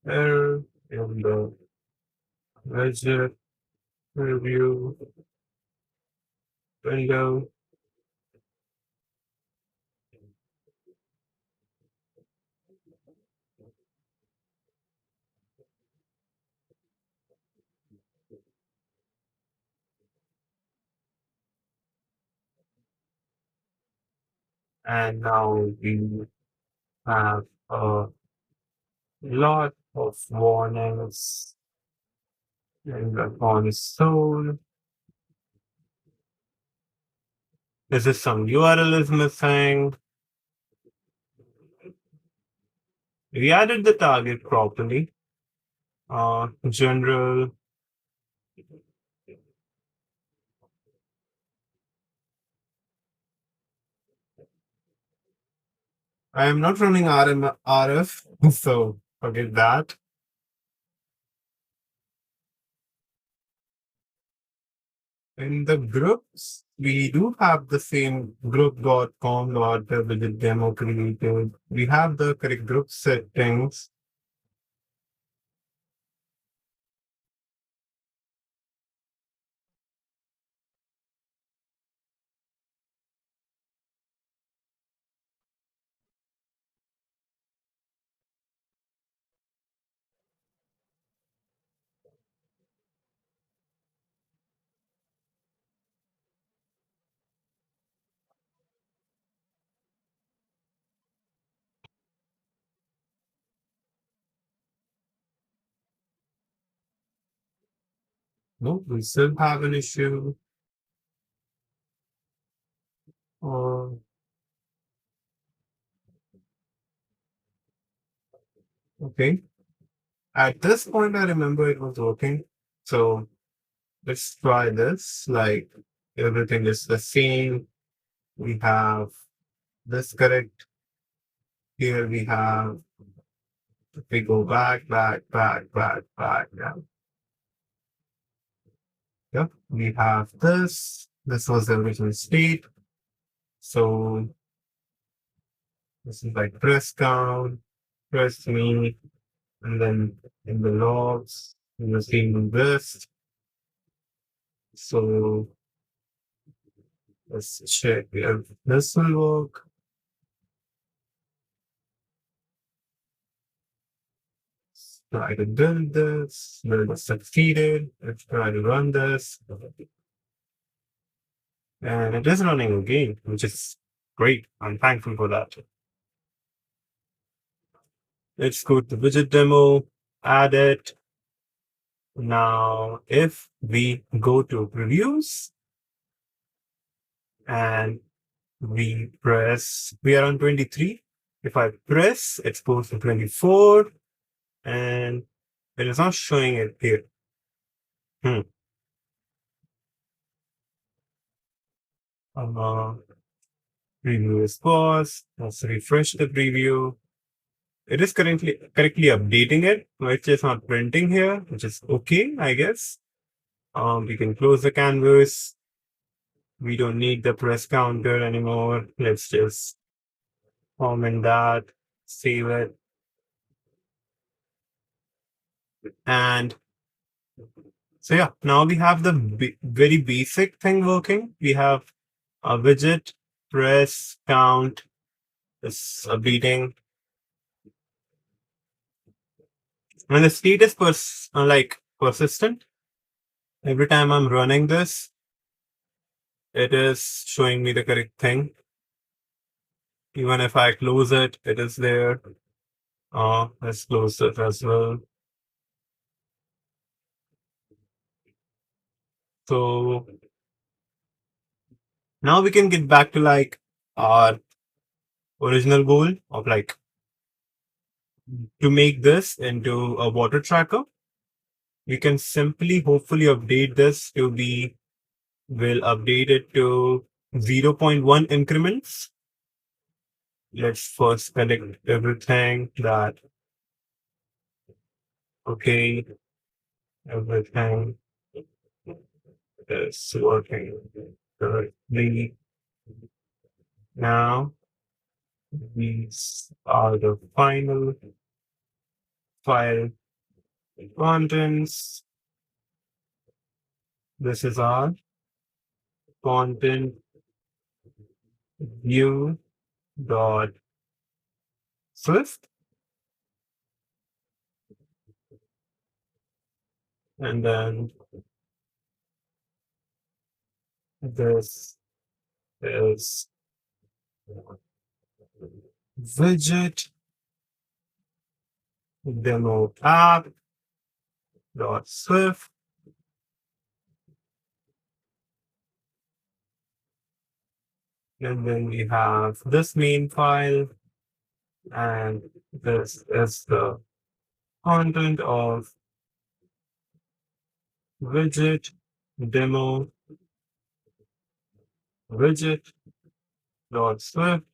error in the widget review window. And now we have a lot of warnings in the console. Is this some URL is missing? We added the target properly. General. I am not running RF, so forget that. In the groups, we do have the same group.com.widget demo created. We have the correct group settings. No, we still have an issue. Uh, okay. At this point, I remember it was working. So let's try this. Like everything is the same. We have this correct. Here we have, if we go back. Yeah. Yep. We have this. This was the original state. So this is like press count, press me, and then in the logs, we're seeing this. So let's check if this will work. Try to build this, build it succeeded. Let's try to run this. And it is running again, which is great. I'm thankful for that. Let's go to widget demo, add it. Now, if we go to previews and we press, we are on 23. If I press, it goes to 24 and it is not showing it here. Preview is paused. Let's refresh the preview. It is currently correctly updating it, which is not printing here, which is okay, I guess. We can close the canvas. We don't need the press counter anymore. Let's just comment that, save it. And So yeah, now we have the very basic thing working. We have a widget, press, count, is beating, and the state is like persistent. Every time I'm running this, it is showing me the correct thing. Even if I close it, it is there. Let's close it as well. So now we can get back to like our original goal of like to make this into a water tracker. We can simply hopefully update this to be, we'll update it to 0.1 increments. Let's first connect everything that, okay, everything is working correctly. Now, these are the final file contents. This is our content view dot swift, and then this is widget demo app dot swift, and then we have this main file, and this is the content of widget demo widget dot swift.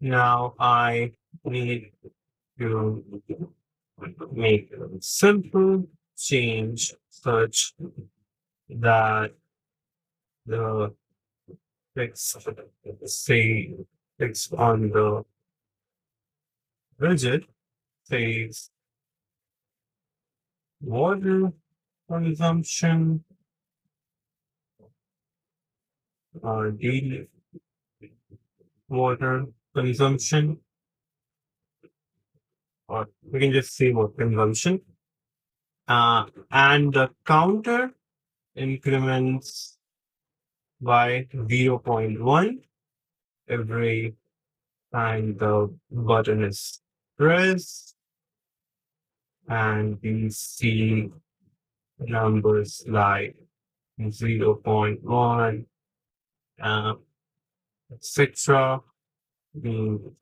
Now I need to make a simple change such that the text, say, text on the widget says water consumption, daily water consumption, or we can just say water consumption. And the counter increments by 0.1 every time the button is pressed, and we see numbers like 0.1, etc. being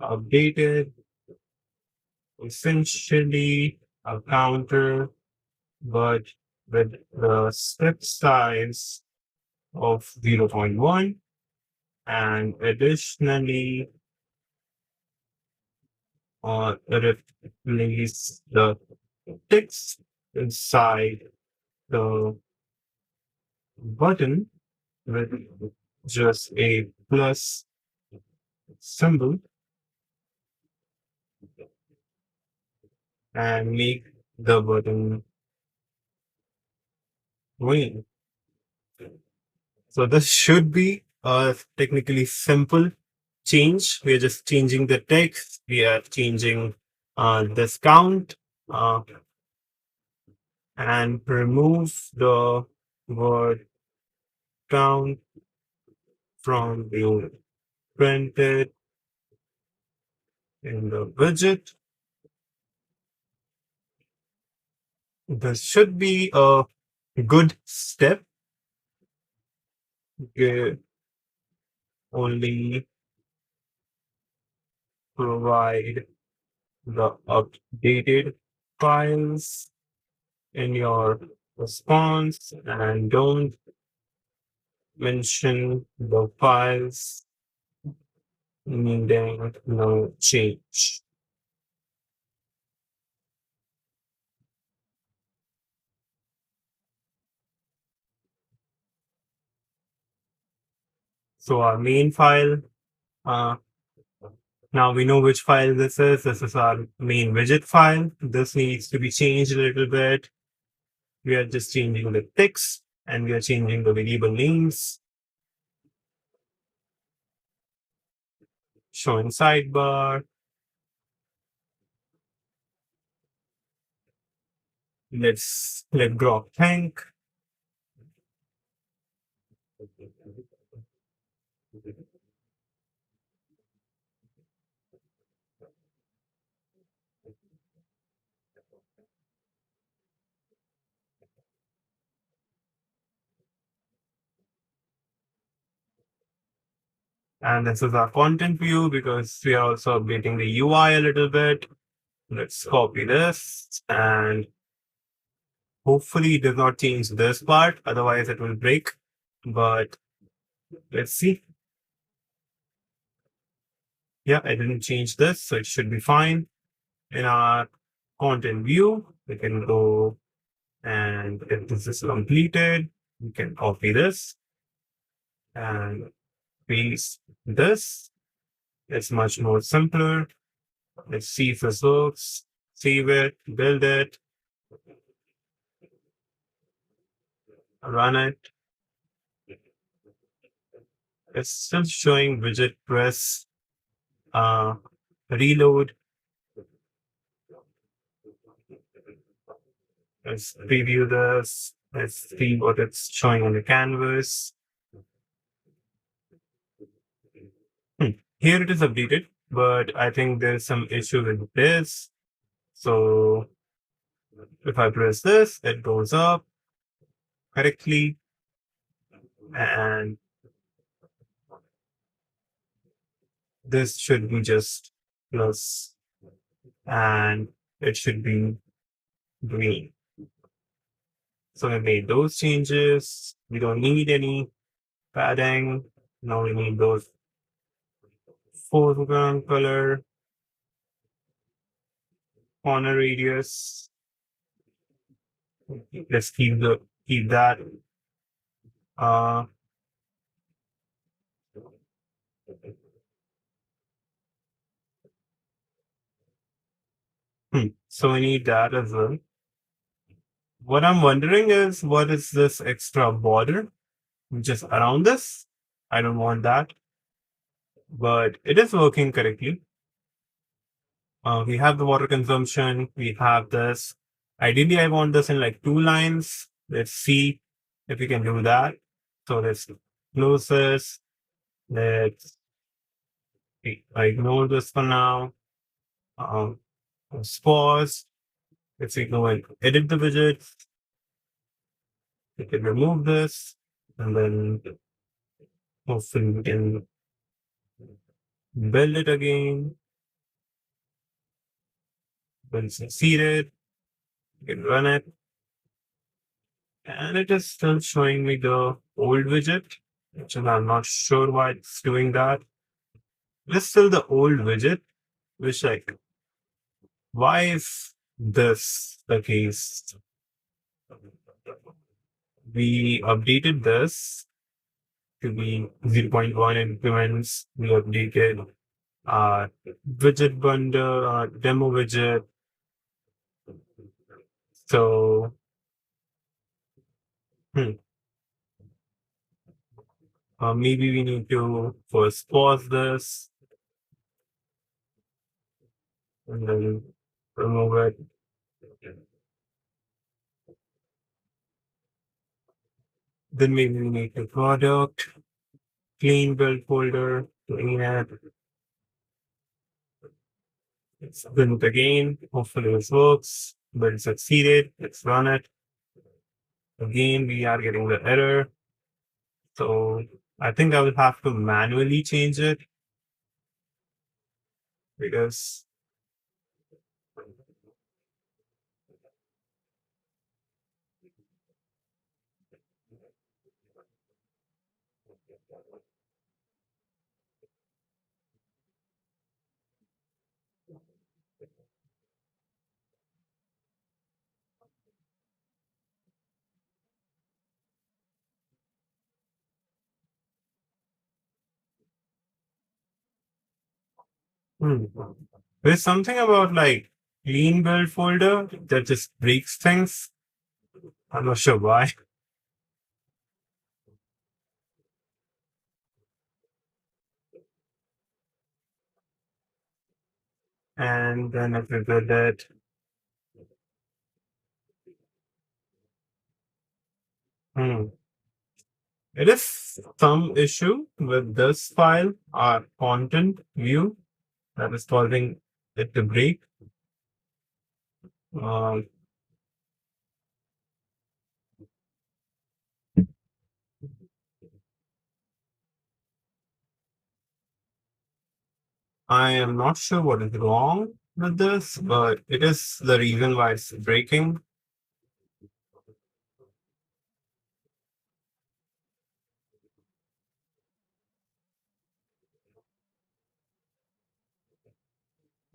updated. Essentially a counter, but with the step size of 0.1, and additionally replace the text inside the button with just a plus symbol and make the button green. So this should be a technically simple change. We are just changing the text. We are changing this count uh, and remove the word count from being printed in the widget. This should be a good step. You only provide the updated files in your response and don't mention the files needing no change. So our main file, uh, Now we know which file this is. This is our main widget file. This needs to be changed a little bit. We are just changing the text and we are changing the variable names. Showing sidebar. Let's let Grok think. And this is our content view because we are also updating the UI a little bit. Let's copy this and hopefully it does not change this part. Otherwise it will break. But let's see. Yeah, I didn't change this, so it should be fine. In our content view, we can go and if this is completed, we can copy this and paste this. It's much more simpler. Let's see if this works. Save it, build it, run it. It's still showing widget press, uh, reload. Let's preview this. Let's see what it's showing on the canvas. Here it is updated, but I think there's some issue with this. So if I press this, it goes up correctly. And this should be just plus, and it should be green. So I made those changes. We don't need any padding. Now we need those foreground color, corner radius. Let's keep that. Uh, so we need that as well. What I'm wondering is, what is this extra border just around this? I don't want that, but it is working correctly. We have the water consumption. We have this. Ideally, I want this in like 2 lines. Let's see if we can do that. So let's close this. Let's ignore this for now. Let's pause. Let's go and edit the widget. We can remove this and then hopefully we can build it again. When succeeded, you can run it. And it is still showing me the old widget, which is, I'm not sure why it's doing that. It's still the old widget, which like, why is this the case? We updated this to be 0.1 increments. We updated our widget bundle, our demo widget. So, maybe we need to first pause this and then remove it. Then maybe we need to product, clean build folder, clean it. Let's build it again. Hopefully this works. Build succeeded. Let's run it. Again, we are getting the error. So I think I will have to manually change it because Hmm. There's something about like clean build folder that just breaks things. I'm not sure why. And then if we build it, hmm. It is some issue with this file, our content view, that is causing it to break. Um, I am not sure what is wrong with this, but it is the reason why it's breaking.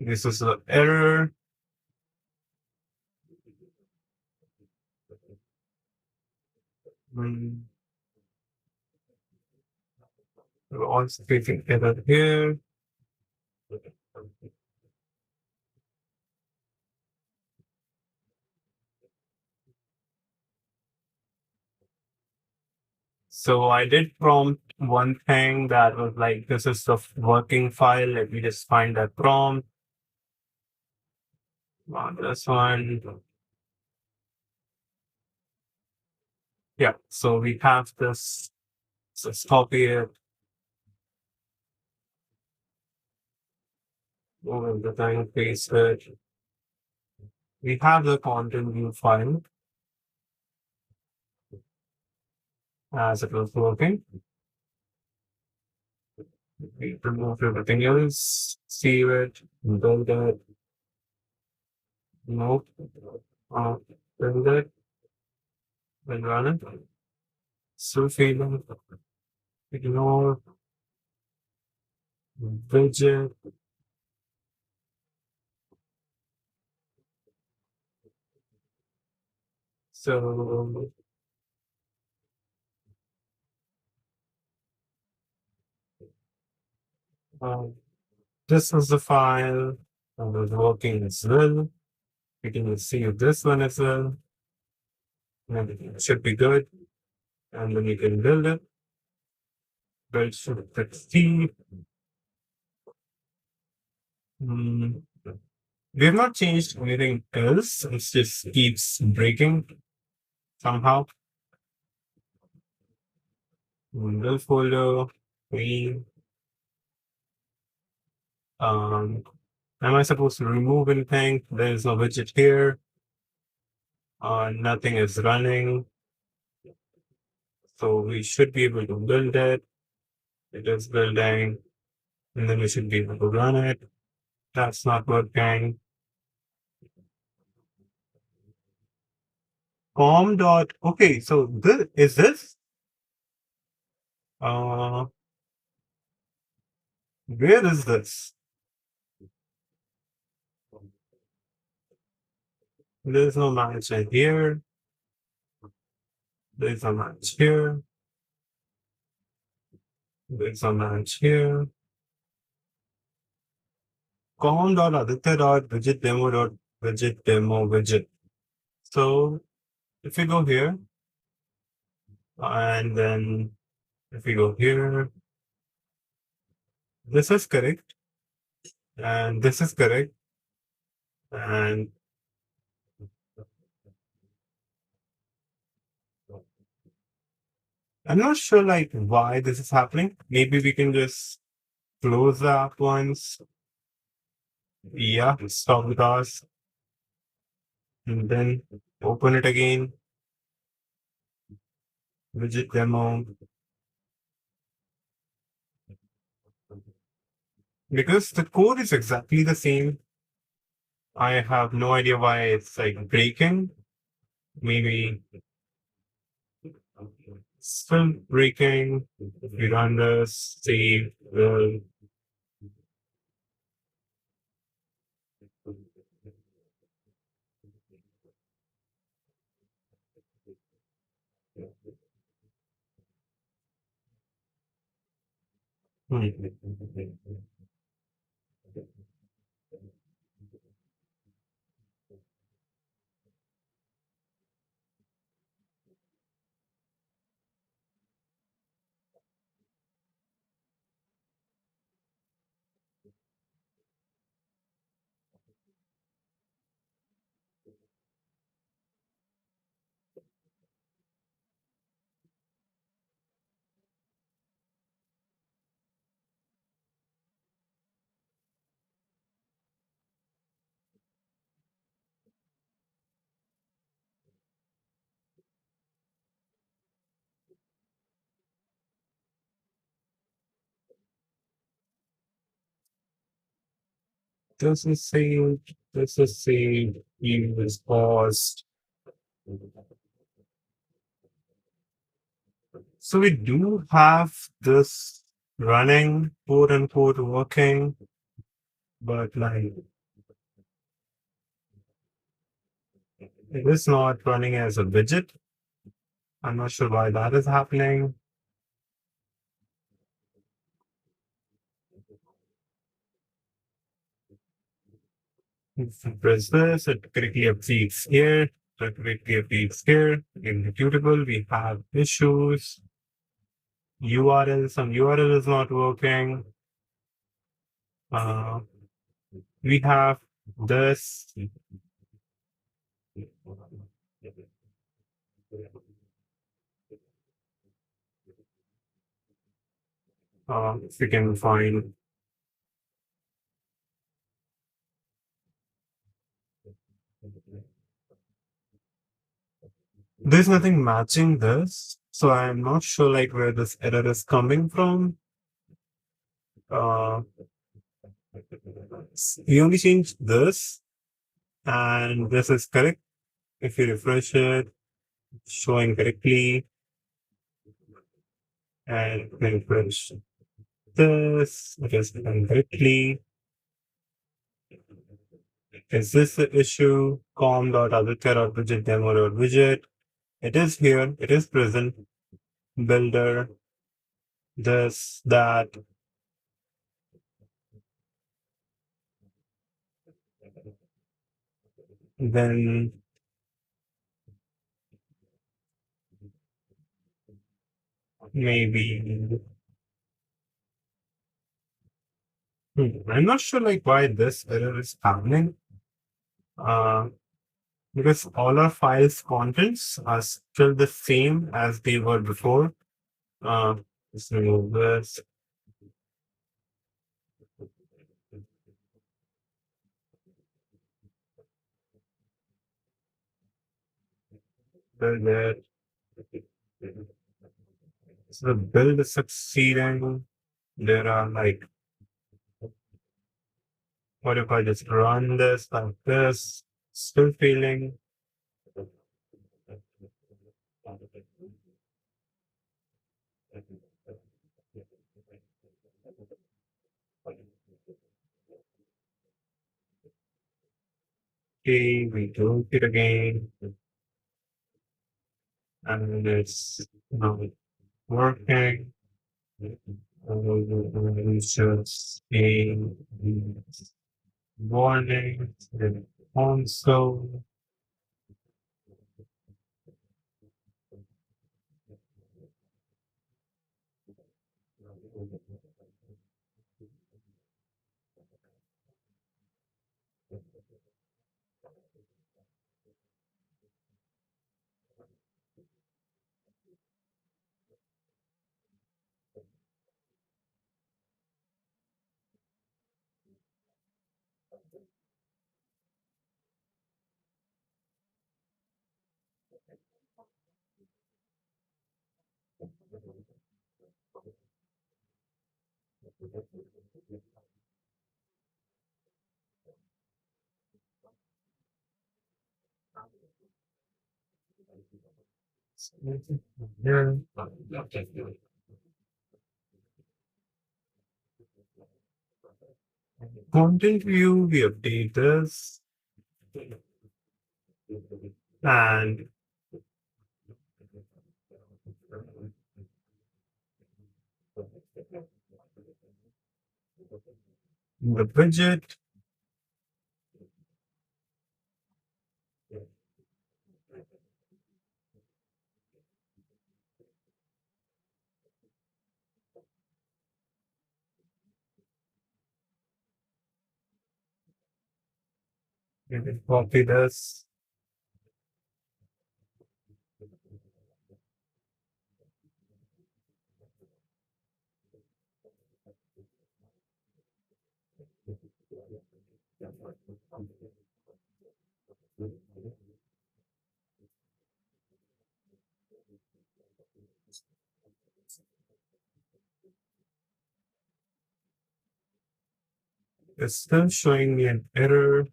This is the error. Mm, we're also facing error here. So I did prompt one thing that was like, this is the working file. Let me just find that prompt. This one. Yeah. So we have this. So let's copy it. Move the time, paste it. We have the content view file as it was working. We remove everything else, save it, build it. Nope. Uh, build it, then run it. Still failing. Ignore, widget. So uh, this was the file that was working as well. We can see this one as well. And it should be good. And then you can build it. Build should succeed. Mm, we have not changed anything else. It just keeps breaking somehow. Build folder, clean. Um, am I supposed to remove anything? There's no widget here. Nothing is running. So we should be able to build it. It is building. And then we should be able to run it. That's not working. Com dot. Okay, so this is this. Uh, where is this? There's no match in here. There's a match here. There's a match here. Com dot aditya dot widget demo widget. So if we go here and then if we go here, this is correct and this is correct. And I'm not sure like why this is happening. Maybe we can just close the app once. Yeah, stop the task and then open it again. Widget demo. Because the code is exactly the same. I have no idea why it's like breaking. Maybe still breaking. We run this, save, build. Hmm. This is saved. This is saved. View is paused. So we do have this running, quote unquote, working, but like it is not running as a widget. I'm not sure why that is happening. If you press this, it correctly updates here, it correctly updates here. Executable, we have issues. URL, some URL is not working. Uh, we have this. If we can find there's nothing matching this, so I'm not sure like where this error is coming from. Uh, we only changed this, and this is correct. If you refresh it, showing correctly, and refresh this, it is done correctly. Is this the issue? com.aditya.widget demo.widget. It is here. It is present. Builder. This, that. Then maybe. I'm not sure like why this error is happening. Uh, because all our files contents are still the same as they were before. Uh, let's remove this. Build it. So the build is succeeding. There are like, what if I just run this like this? Still failing. Okay, we do it again. And it's not working. It's just a warning. The console. Here. Content view, we update this. And the widget. And then copy this. It's still showing me an error,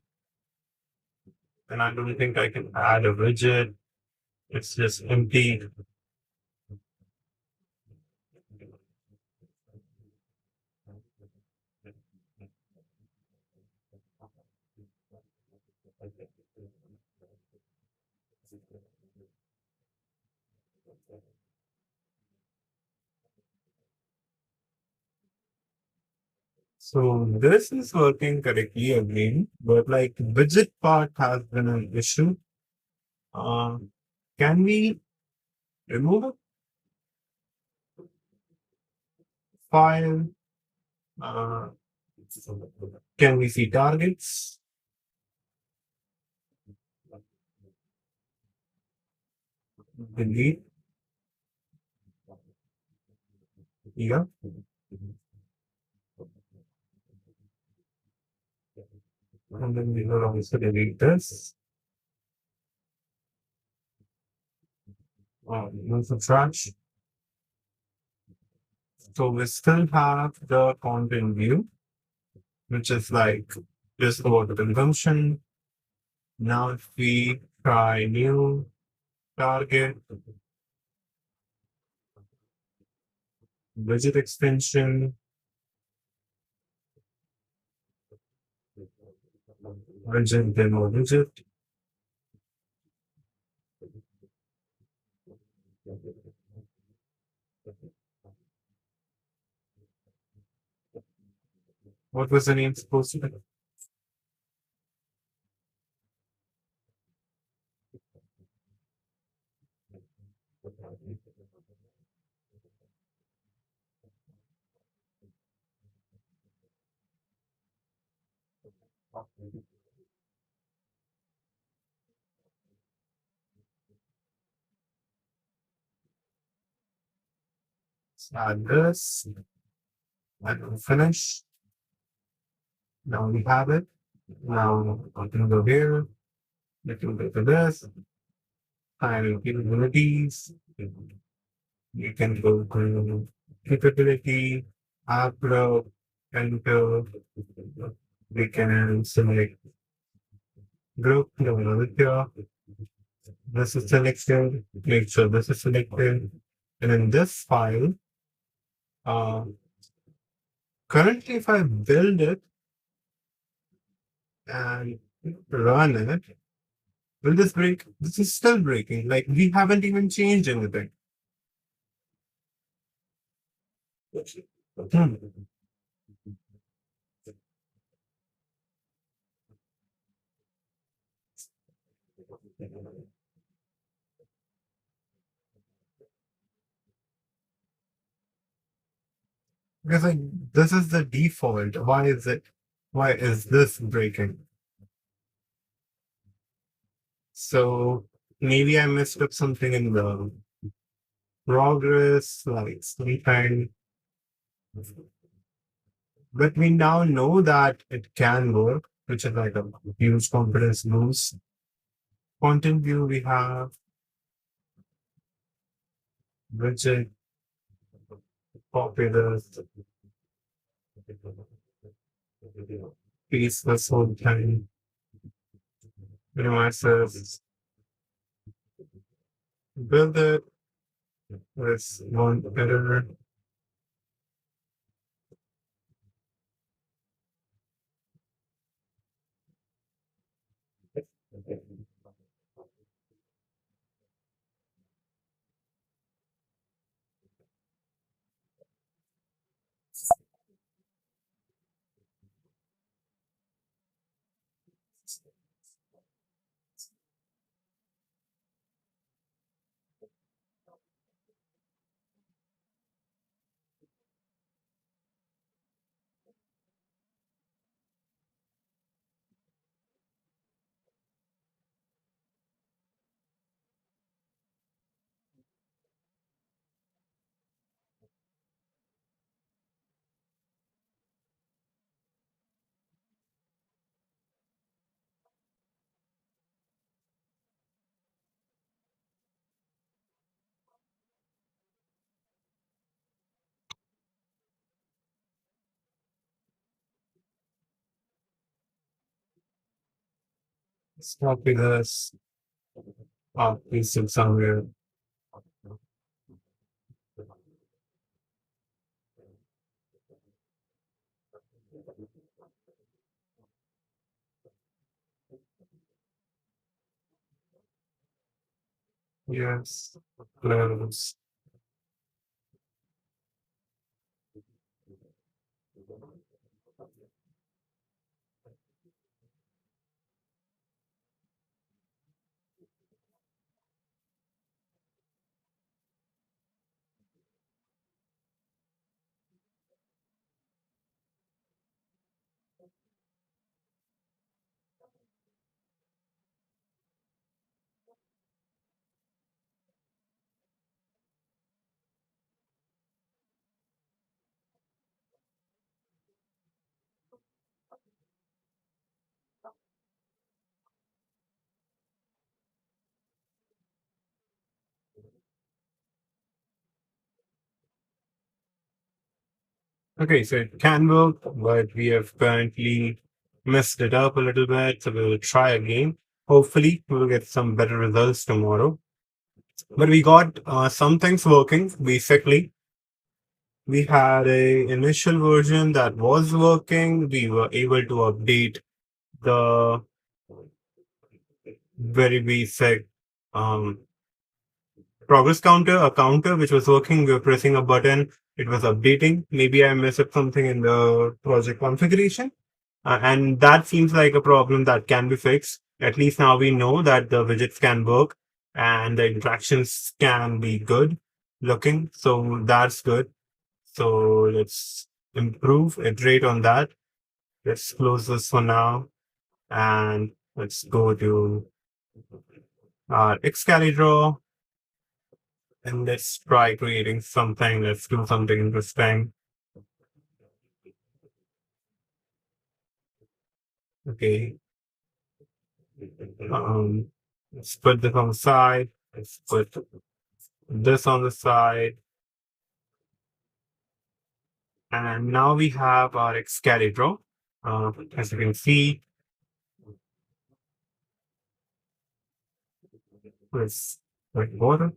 and I don't think I can add a widget. It's just empty. So this is working correctly again, but like widget part has been an issue. Uh, can we remove a file? Uh, can we see targets? Delete. Yeah. And then we will also delete this. Remove the trash. So we still have the content view, which is like just about the consumption. Now if we try new target, widget extension, widget demo widget. What was the name supposed to be? Let's add this and finish. Now we have it. Now I can go here. I can go to this. And capabilities. You can go to capability, upload, enter. We can select group, here. This is selected. Make sure this is selected. And in this file, uh, currently if I build it and run it, will this break? This is still breaking. Like we haven't even changed anything. Hmm. Because like this is the default. Why is it? Why is this breaking? So maybe I messed up something in the progress, like something. But we now know that it can work, which is like a huge confidence boost. Content view we have, widget, copy this, paste this whole thing, minimize this, build it with one editor. Let's copy this. Paste it somewhere. Yes. Close. Okay, so it can work, but we have currently messed it up a little bit. So we'll try again. Hopefully, we'll get some better results tomorrow. But we got some things working. Basically, we had a initial version that was working. We were able to update the very basic um, progress counter, a counter which was working. We were pressing a button. It was updating. Maybe I messed up something in the project configuration. And that seems like a problem that can be fixed. At least now we know that the widgets can work and the interactions can be good looking. So that's good. So let's improve, iterate on that. Let's close this for now and let's go to our Xcali draw and let's try creating something. Let's do something interesting. Okay. Um, let's put this on the side. Let's put this on the side. And now we have our Xcali draw. As you can see, let's like water.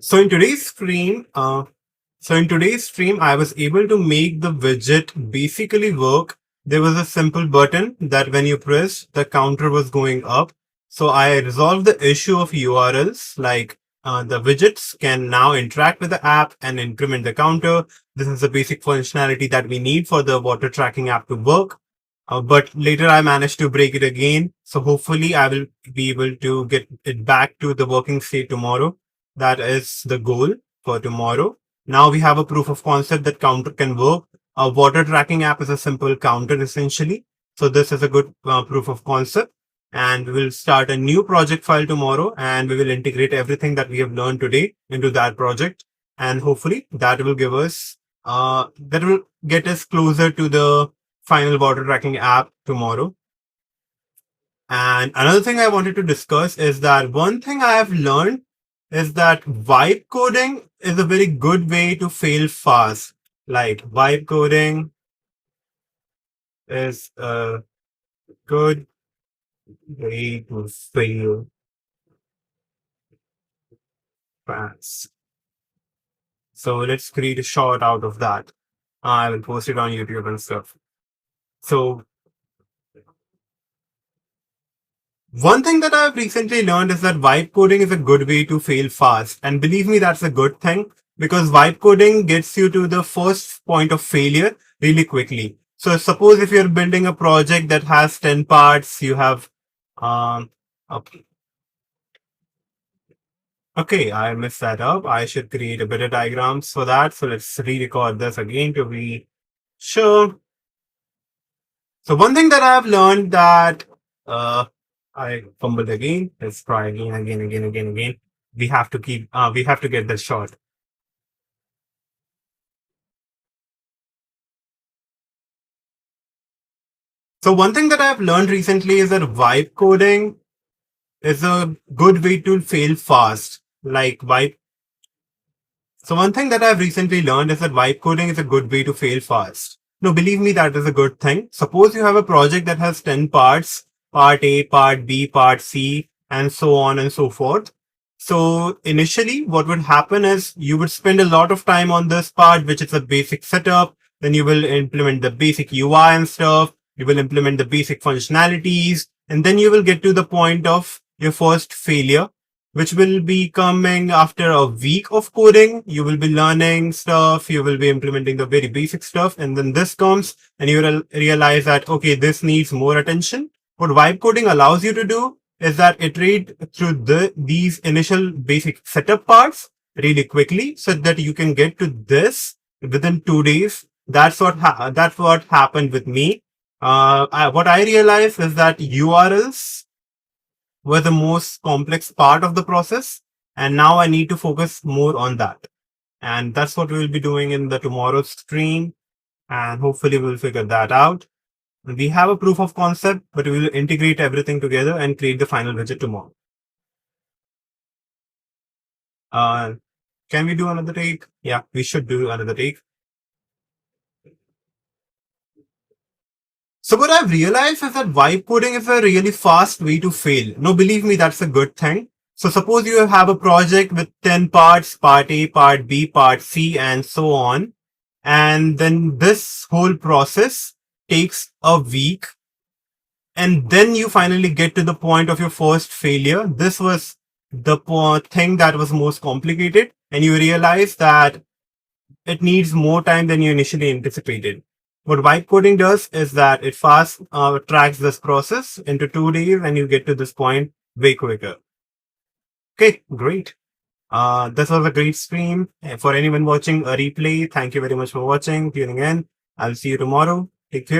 So in today's stream, I was able to make the widget basically work. There was a simple button that when you press, the counter was going up. So I resolved the issue of URLs, like the widgets can now interact with the app and increment the counter. This is the basic functionality that we need for the water tracking app to work. But later I managed to break it again. So hopefully I will be able to get it back to the working state tomorrow. That is the goal for tomorrow. Now we have a proof of concept that counter can work. A water tracking app is a simple counter essentially. So this is a good proof of concept. And we will start a new project file tomorrow and we will integrate everything that we have learned today into that project. And hopefully that will give us, that will get us closer to the final water tracking app tomorrow. And another thing I wanted to discuss is that one thing I have learned is that vibe coding is a very good way to fail fast. Like vibe coding is a good way to fail fast. So let's create a short out of that. I will post it on YouTube and stuff. So one thing that I've recently learned is that vibe coding is a good way to fail fast. And believe me, that's a good thing because vibe coding gets you to the first point of failure really quickly. So suppose if you're building a project that has 10 parts, you have, um, okay, okay, I messed that up. I should create a better diagrams for that. So let's re-record this again to be sure. So one thing that I've learned that, I fumbled again. Let's try again. We have to keep, we have to get this shot. So one thing that I've learned recently is that vibe coding is a good way to fail fast. Like vibe, So one thing that I've recently learned is that vibe coding is a good way to fail fast. No, believe me, that is a good thing. Suppose you have a project that has 10 parts, part A, part B, part C, and so on and so forth. So initially what would happen is you would spend a lot of time on this part, which is a basic setup. Then you will implement the basic UI and stuff. You will implement the basic functionalities, and then you will get to the point of your first failure, which will be coming after a week of coding. You will be learning stuff, you will be implementing the very basic stuff, and then this comes and you will realize that, okay, this needs more attention. What vibe coding allows you to do is that iterate through these initial basic setup parts really quickly so that you can get to this within 2 days. That's what happened with me. What I realized is that URLs were the most complex part of the process. And now I need to focus more on that. And that's what we'll be doing in the tomorrow's stream. And hopefully we'll figure that out. We have a proof of concept, but we will integrate everything together and create the final widget tomorrow. Uh, can we do another take? Yeah, we should do another take. So what I've realized is that vibe coding is a really fast way to fail. No, believe me, that's a good thing. So suppose you have a project with 10 parts, part A, part B, part C, and so on. And then this whole process takes a week. And then you finally get to the point of your first failure. This was the thing that was most complicated. And you realize that it needs more time than you initially anticipated. What vibe coding does is that it fast tracks this process into 2 days and you get to this point way quicker. Okay, great. This was a great stream. For anyone watching a replay, thank you very much for watching, tuning in. I'll see you tomorrow. Take care.